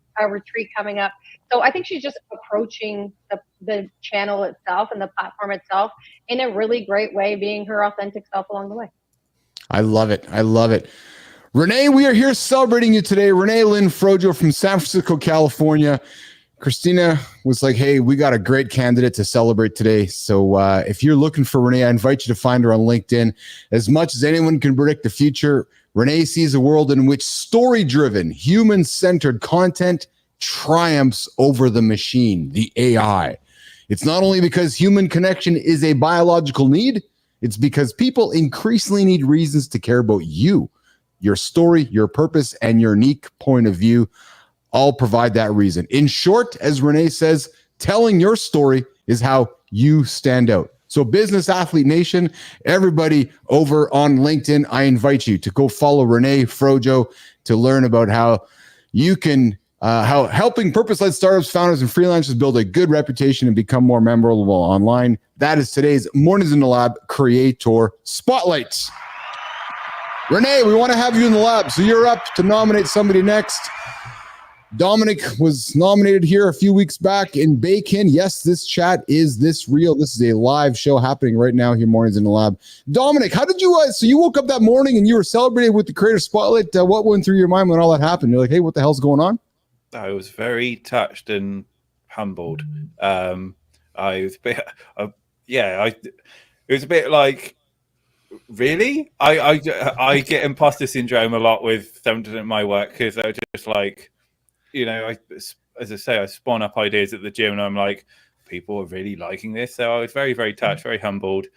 coming up. So I think she's just approaching the channel itself and the platform itself in a really great way, being her authentic self along the way. I love it. I love it. Renee, we are here celebrating you today. Renee Lynn Frojo from San Francisco, California. Christina was like, hey, we got a great candidate to celebrate today. So if you're looking for Renee, I invite you to find her on LinkedIn. As much as anyone can predict the future, Renee sees a world in which story-driven, human-centered content triumphs over the machine, the AI. It's not only because human connection is a biological need, it's because people increasingly need reasons to care about you, your story, your purpose, and your unique point of view. All provide that reason. In short, as Renee says, telling your story is how you stand out. So Business Athlete Nation, everybody over on LinkedIn, I invite you to go follow Renee Frojo to learn about how you can, how helping purpose-led startups, founders, and freelancers build a good reputation and become more memorable online. That is today's Mornings in the Lab Creator Spotlights. Renee, we want to have you in the lab, so you're up to nominate somebody next. Dominic was nominated here a few weeks back in Bacon. Yes, this chat is this real. This is a live show happening right now here, Mornings in the Lab. Dominic, how did you, so you woke up that morning and you were celebrating with the Creator Spotlight. What went through your mind when all that happened? You're like, hey, what the hell's going on? I was very touched and humbled. I was a bit, it was a bit like, really? I get imposter syndrome a lot with them doing my work because they're just like, you know, as I say, I spawn up ideas at the gym and I'm like, people are really liking this. So I was very, very touched, very humbled.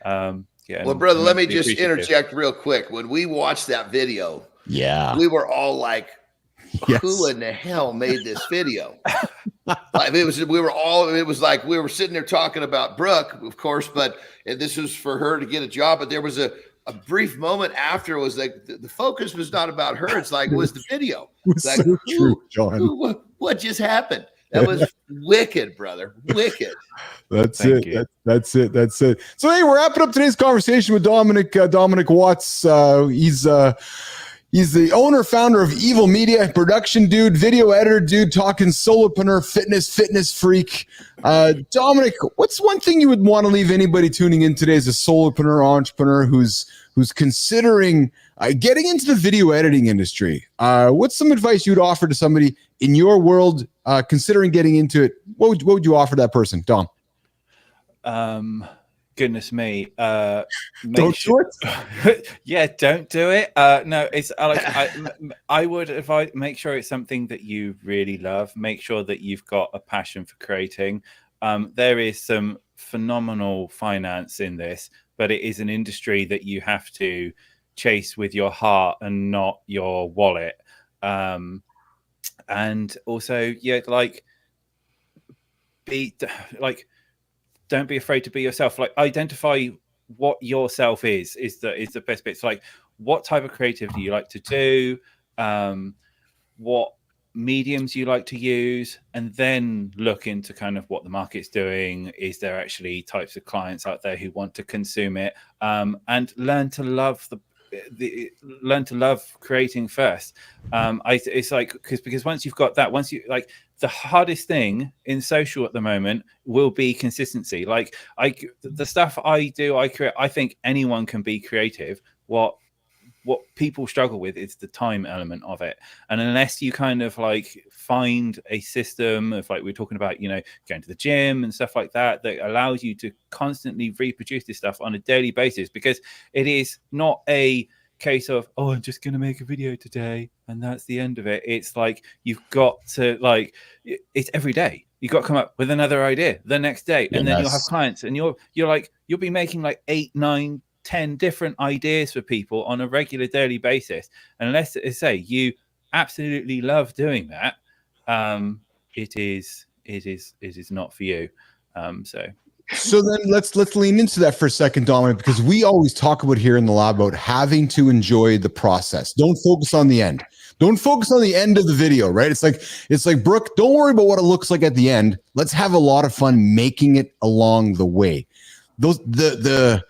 Well, brother, let me just interject real quick. When we watched that video, we were all like, who in the hell made this video? We were sitting there talking about Brooke, of course, but this was for her to get a job. But there was a brief moment after it was like the focus was not about her. It's like, it was the video. It's like, so true, John. What just happened? That was wicked, brother. Wicked. That's it. That's it. So, hey, we're wrapping up today's conversation with Dominic Watts. He's the owner, founder of Evil Media, production dude, video editor dude, talking solopreneur, fitness freak. Dominic, what's one thing you would want to leave anybody tuning in today as a solopreneur, entrepreneur who's considering getting into the video editing industry? What's some advice you'd offer to somebody in your world considering getting into it? What would you offer that person, Dom? Goodness me. Don't do it? Yeah, don't do it. No, it's Alex. I would advise, make sure it's something that you really love. Make sure that you've got a passion for creating. There is some phenomenal finance in this, but it is an industry that you have to chase with your heart and not your wallet. And also, yeah, like, don't be afraid to be yourself. Like, identify what yourself is the best bit. It's like, what type of creative do you like to do? What mediums you like to use, and then look into kind of what the market's doing. Is there actually types of clients out there who want to consume it? And learn to love creating first. It's like, because once you've got that, once you like, the hardest thing in social at the moment will be consistency. Like, the stuff I do, I create. I think anyone can be creative. What people struggle with is the time element of it. And unless you kind of like find a system of, like, we're talking about, you know, going to the gym and stuff like that, that allows you to constantly reproduce this stuff on a daily basis, because it is not a case of, oh, I'm just going to make a video today and that's the end of it. It's like, you've got to, like, it's every day. You've got to come up with another idea the next day. And then you'll have clients, and you'll be making like 8, 9, 10 different ideas for people on a regular daily basis. And unless, as I say, you absolutely love doing that, it is not for you. So then let's lean into that for a second, Dominic, because we always talk about here in the lab about having to enjoy the process. Don't focus on the end. Don't focus on the end of the video, right? It's like, Brooke, don't worry about what it looks like at the end. Let's have a lot of fun making it along the way. The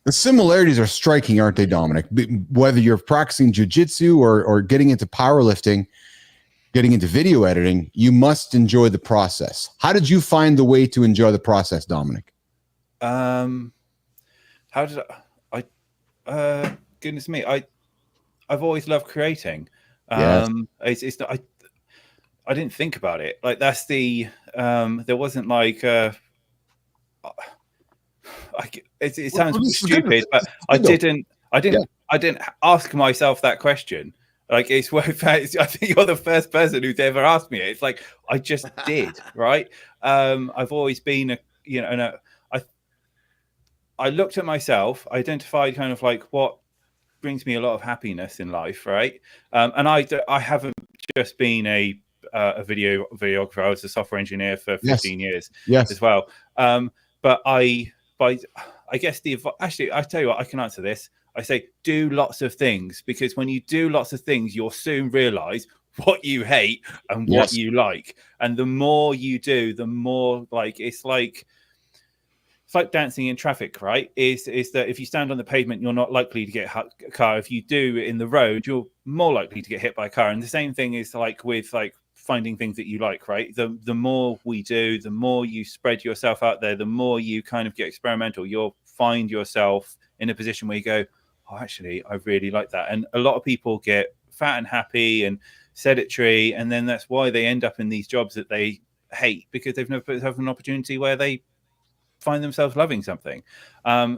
similarities are striking, aren't they, Dominic? Whether you're practicing jiu-jitsu or getting into powerlifting, getting into video editing, you must enjoy the process. How did you find the way to enjoy the process, Dominic? How did I goodness me, I've always loved creating. It's not, I didn't think about it. Like, that's the there wasn't like it sounds stupid, but I didn't ask myself that question. Like, I think you're the first person who's ever asked me it. It's like, I just did, right? I've always been I looked at myself, identified kind of like what brings me a lot of happiness in life, right? And I haven't just been a videographer. I was a software engineer for 15 years as well. But I guess actually, I tell you what, I can answer this. I say, do lots of things, because when you do lots of things, you'll soon realize what you hate and what you like. And the more you do, the more, like, it's like dancing in traffic, right? Is that if you stand on the pavement, you're not likely to get a car. If you do in the road, you're more likely to get hit by a car. And the same thing is like with like finding things that you like, right? The more we do, the more you spread yourself out there, the more you kind of get experimental. You'll find yourself in a position where you go, oh, actually, I really like that. And a lot of people get fat and happy and sedentary, and then that's why they end up in these jobs that they hate, because they've never had an opportunity where they find themselves loving something.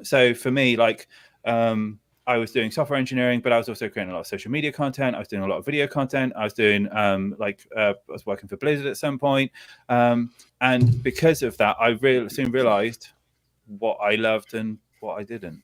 So for me, like, I was doing software engineering, but I was also creating a lot of social media content. I was doing a lot of video content. I was doing I was working for Blizzard at some point. And because of that, I soon realized what I loved and what I didn't.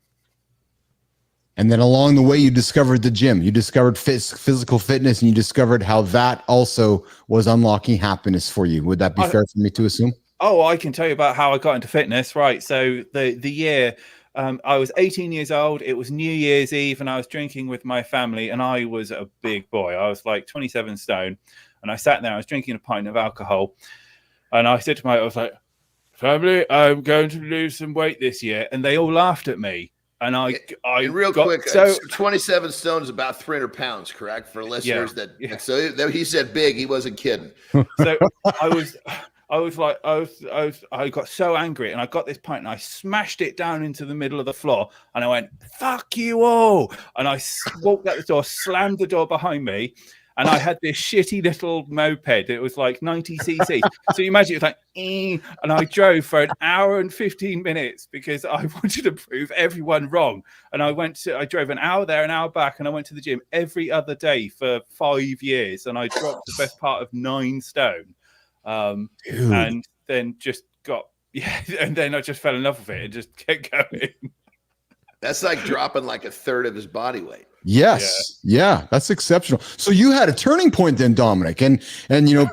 And then along the way, you discovered the gym. You discovered physical fitness, and you discovered how that also was unlocking happiness for you. Would that be fair for me to assume? Oh, I can tell you about how I got into fitness. Right. So the year I was 18 years old, it was New Year's Eve, and I was drinking with my family, and I was a big boy. I was like 27 stone, and I sat there, I was drinking a pint of alcohol, and I said to I was like, family, I'm going to lose some weight this year. And they all laughed at me. And real quick, so 27 stone is about 300 pounds, correct? For listeners so he said big, he wasn't kidding. So I got so angry, and I got this pint and I smashed it down into the middle of the floor, and I went, fuck you all. And I walked out the door, slammed the door behind me, and I had this shitty little moped. It was like 90cc. So you imagine it was like, and I drove for an hour and 15 minutes because I wanted to prove everyone wrong. And I drove an hour there, an hour back, and I went to the gym every other day for 5 years. And I dropped the best part of 9 stone. And then just got Yeah, and then I just fell in love with it and just kept going. That's like dropping like a third of his body weight. Yes. Yeah, that's exceptional. So you had a turning point then, Dominic, and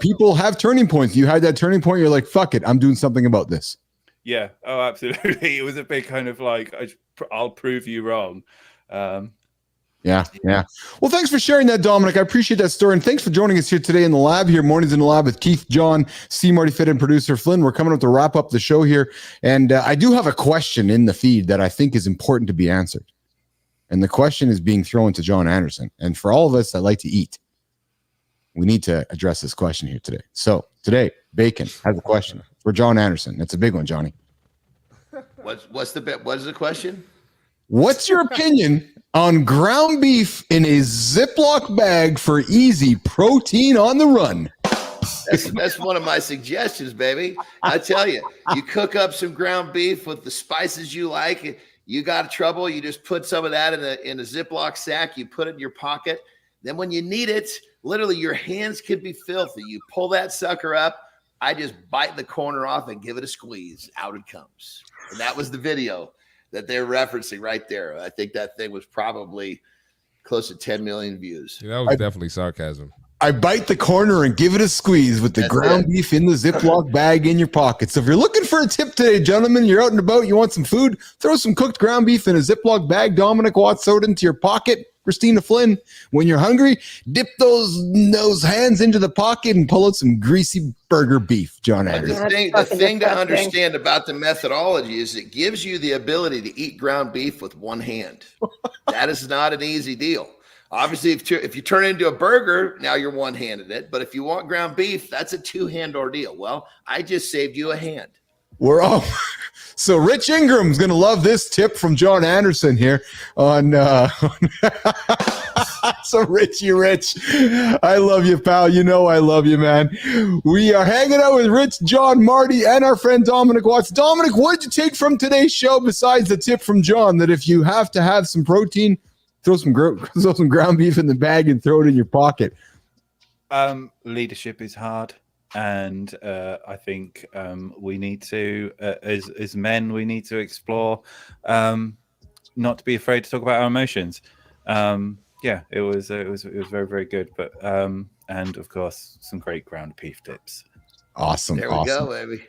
people have turning points. You had that turning point. You're like, fuck it, I'm doing something about this. Yeah. Oh, absolutely. It was a big kind of like, I'll prove you wrong. Yeah. Well, thanks for sharing that, Dominic. I appreciate that story. And thanks for joining us here today in the lab here, Mornings in the Lab with Keith, Jon, CMartyFit, and producer Flynn. We're coming up to wrap up the show here. And I do have a question in the feed that I think is important to be answered. And the question is being thrown to Jon Andersen. And for all of us that like to eat, we need to address this question here today. So today, Bacon has a question for Jon Andersen. That's a big one, Johnny. What is the question? What's your opinion on ground beef in a Ziploc bag for easy protein on the run? That's one of my suggestions, baby. I tell you, you cook up some ground beef with the spices you like. You got trouble, you just put some of that in a Ziploc sack. You put it in your pocket. Then when you need it, literally your hands could be filthy. You pull that sucker up. I just bite the corner off and give it a squeeze. Out it comes. And that was the video that they're referencing right there. I think that thing was probably close to 10 million views. Yeah, that was definitely sarcasm. I bite the corner and give it a squeeze with the ground beef in the Ziploc bag in your pocket. So if you're looking for a tip today, gentlemen, you're out and about, you want some food, throw some cooked ground beef in a Ziploc bag. Dominic Watts, throw it into your pocket. Christina Flynn, when you're hungry, dip those hands into the pocket and pull out some greasy burger beef, Jon Andersen. The thing to understand about the methodology is it gives you the ability to eat ground beef with one hand. That is not an easy deal. Obviously, if you turn it into a burger, now you're one-handed it. But if you want ground beef, that's a two-hand ordeal. Well, I just saved you a hand. We're all so Rich Ingram's gonna love this tip from Jon Andersen here on so Richie Rich. I love you, pal. You know I love you, man. We are hanging out with Rich, Jon, Marty, and our friend Dominic Watts. Dominic, what did you take from today's show besides the tip from Jon that if you have to have some protein, throw some ground beef in the bag and throw it in your pocket? Leadership is hard. And I think we need to, as men, we need to explore not to be afraid to talk about our emotions. It was very, very good. But and of course, some great ground beef tips. Awesome. There we go, baby.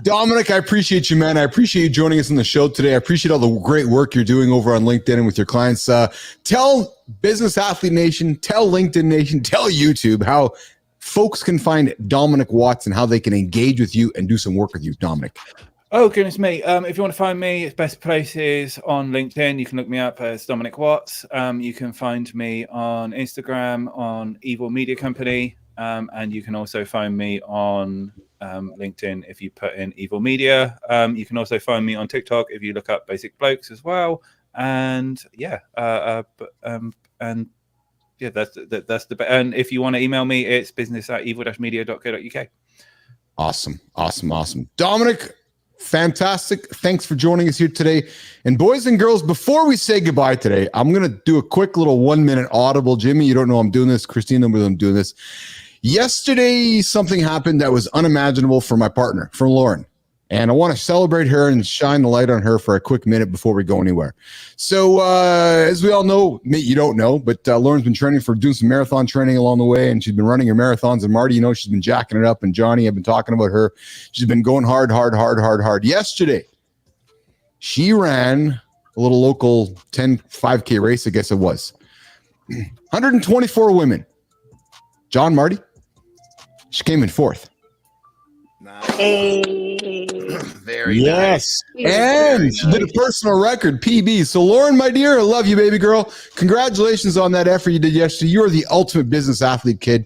Dominic, I appreciate you, man. I appreciate you joining us on the show today. I appreciate all the great work you're doing over on LinkedIn and with your clients. Tell Business Athlete Nation, tell LinkedIn Nation, tell YouTube how folks can find Dominic Watts and how they can engage with you and do some work with you, Dominic. Oh, goodness me. If you want to find me, the best place is on LinkedIn. You can look me up as Dominic Watts. You can find me on Instagram on Evil Media Company. And you can also find me on LinkedIn if you put in Evil Media. You can also find me on TikTok if you look up Basic Blokes as well. And that's the best. And if you want to email me, it's business@evil-media.co.uk. Awesome. Dominic, fantastic. Thanks for joining us here today. And boys and girls, before we say goodbye today, I'm going to do a quick little 1-minute audible. Jimmy, you don't know I'm doing this. Christina, I'm doing this. Yesterday, something happened that was unimaginable for my partner, for Lauren. And I want to celebrate her and shine the light on her for a quick minute before we go anywhere. So as we all know, you don't know, but Lauren's been training for doing some marathon training along the way, and she's been running her marathons. And Marty, she's been jacking it up. And Johnny, I've been talking about her. She's been going hard. Yesterday, she ran a little local 5K race, I guess it was. 124 women. Jon, Marty, she came in 4th. Nice. Hey. Very nice. And she did a personal record, PB. So Lauren, my dear, I love you, baby girl. Congratulations on that effort you did yesterday. You are the ultimate business athlete, kid.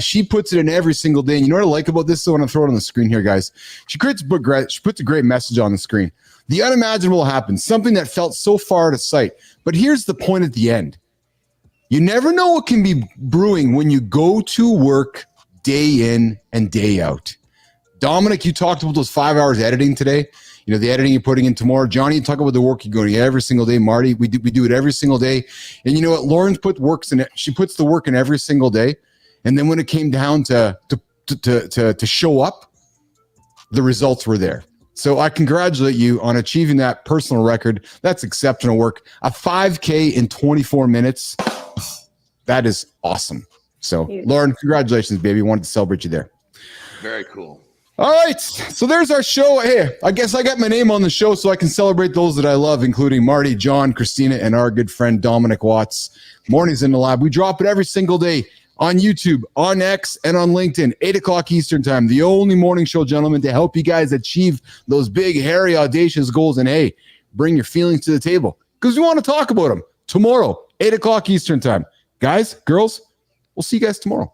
She puts it in every single day. And you know what I like about this? So I want to throw it on the screen here, guys. She puts a great message on the screen. The unimaginable happened, something that felt so far out of sight. But here's the point at the end. You never know what can be brewing when you go to work day in and day out. Dominic, you talked about those 5 hours editing today. The editing you're putting in tomorrow. Johnny, you talk about the work you're going to every single day. Marty, we do it every single day. And you know what? Lauren's she puts the work in every single day. And then when it came down to show up, the results were there. So I congratulate you on achieving that personal record. That's exceptional work. A 5K in 24 minutes. That is awesome. So, Lauren, congratulations, baby. Wanted to celebrate you there. Very cool. All right. So there's our show. Hey, I guess I got my name on the show so I can celebrate those that I love, including Marty, John, Christina, and our good friend Dominic Watts. Mornings in the Lab. We drop it every single day on YouTube, on X, and on LinkedIn, 8 o'clock Eastern time. The only morning show, gentlemen, to help you guys achieve those big, hairy, audacious goals. And hey, bring your feelings to the table because we want to talk about them tomorrow, 8 o'clock Eastern time. Guys, girls, we'll see you guys tomorrow.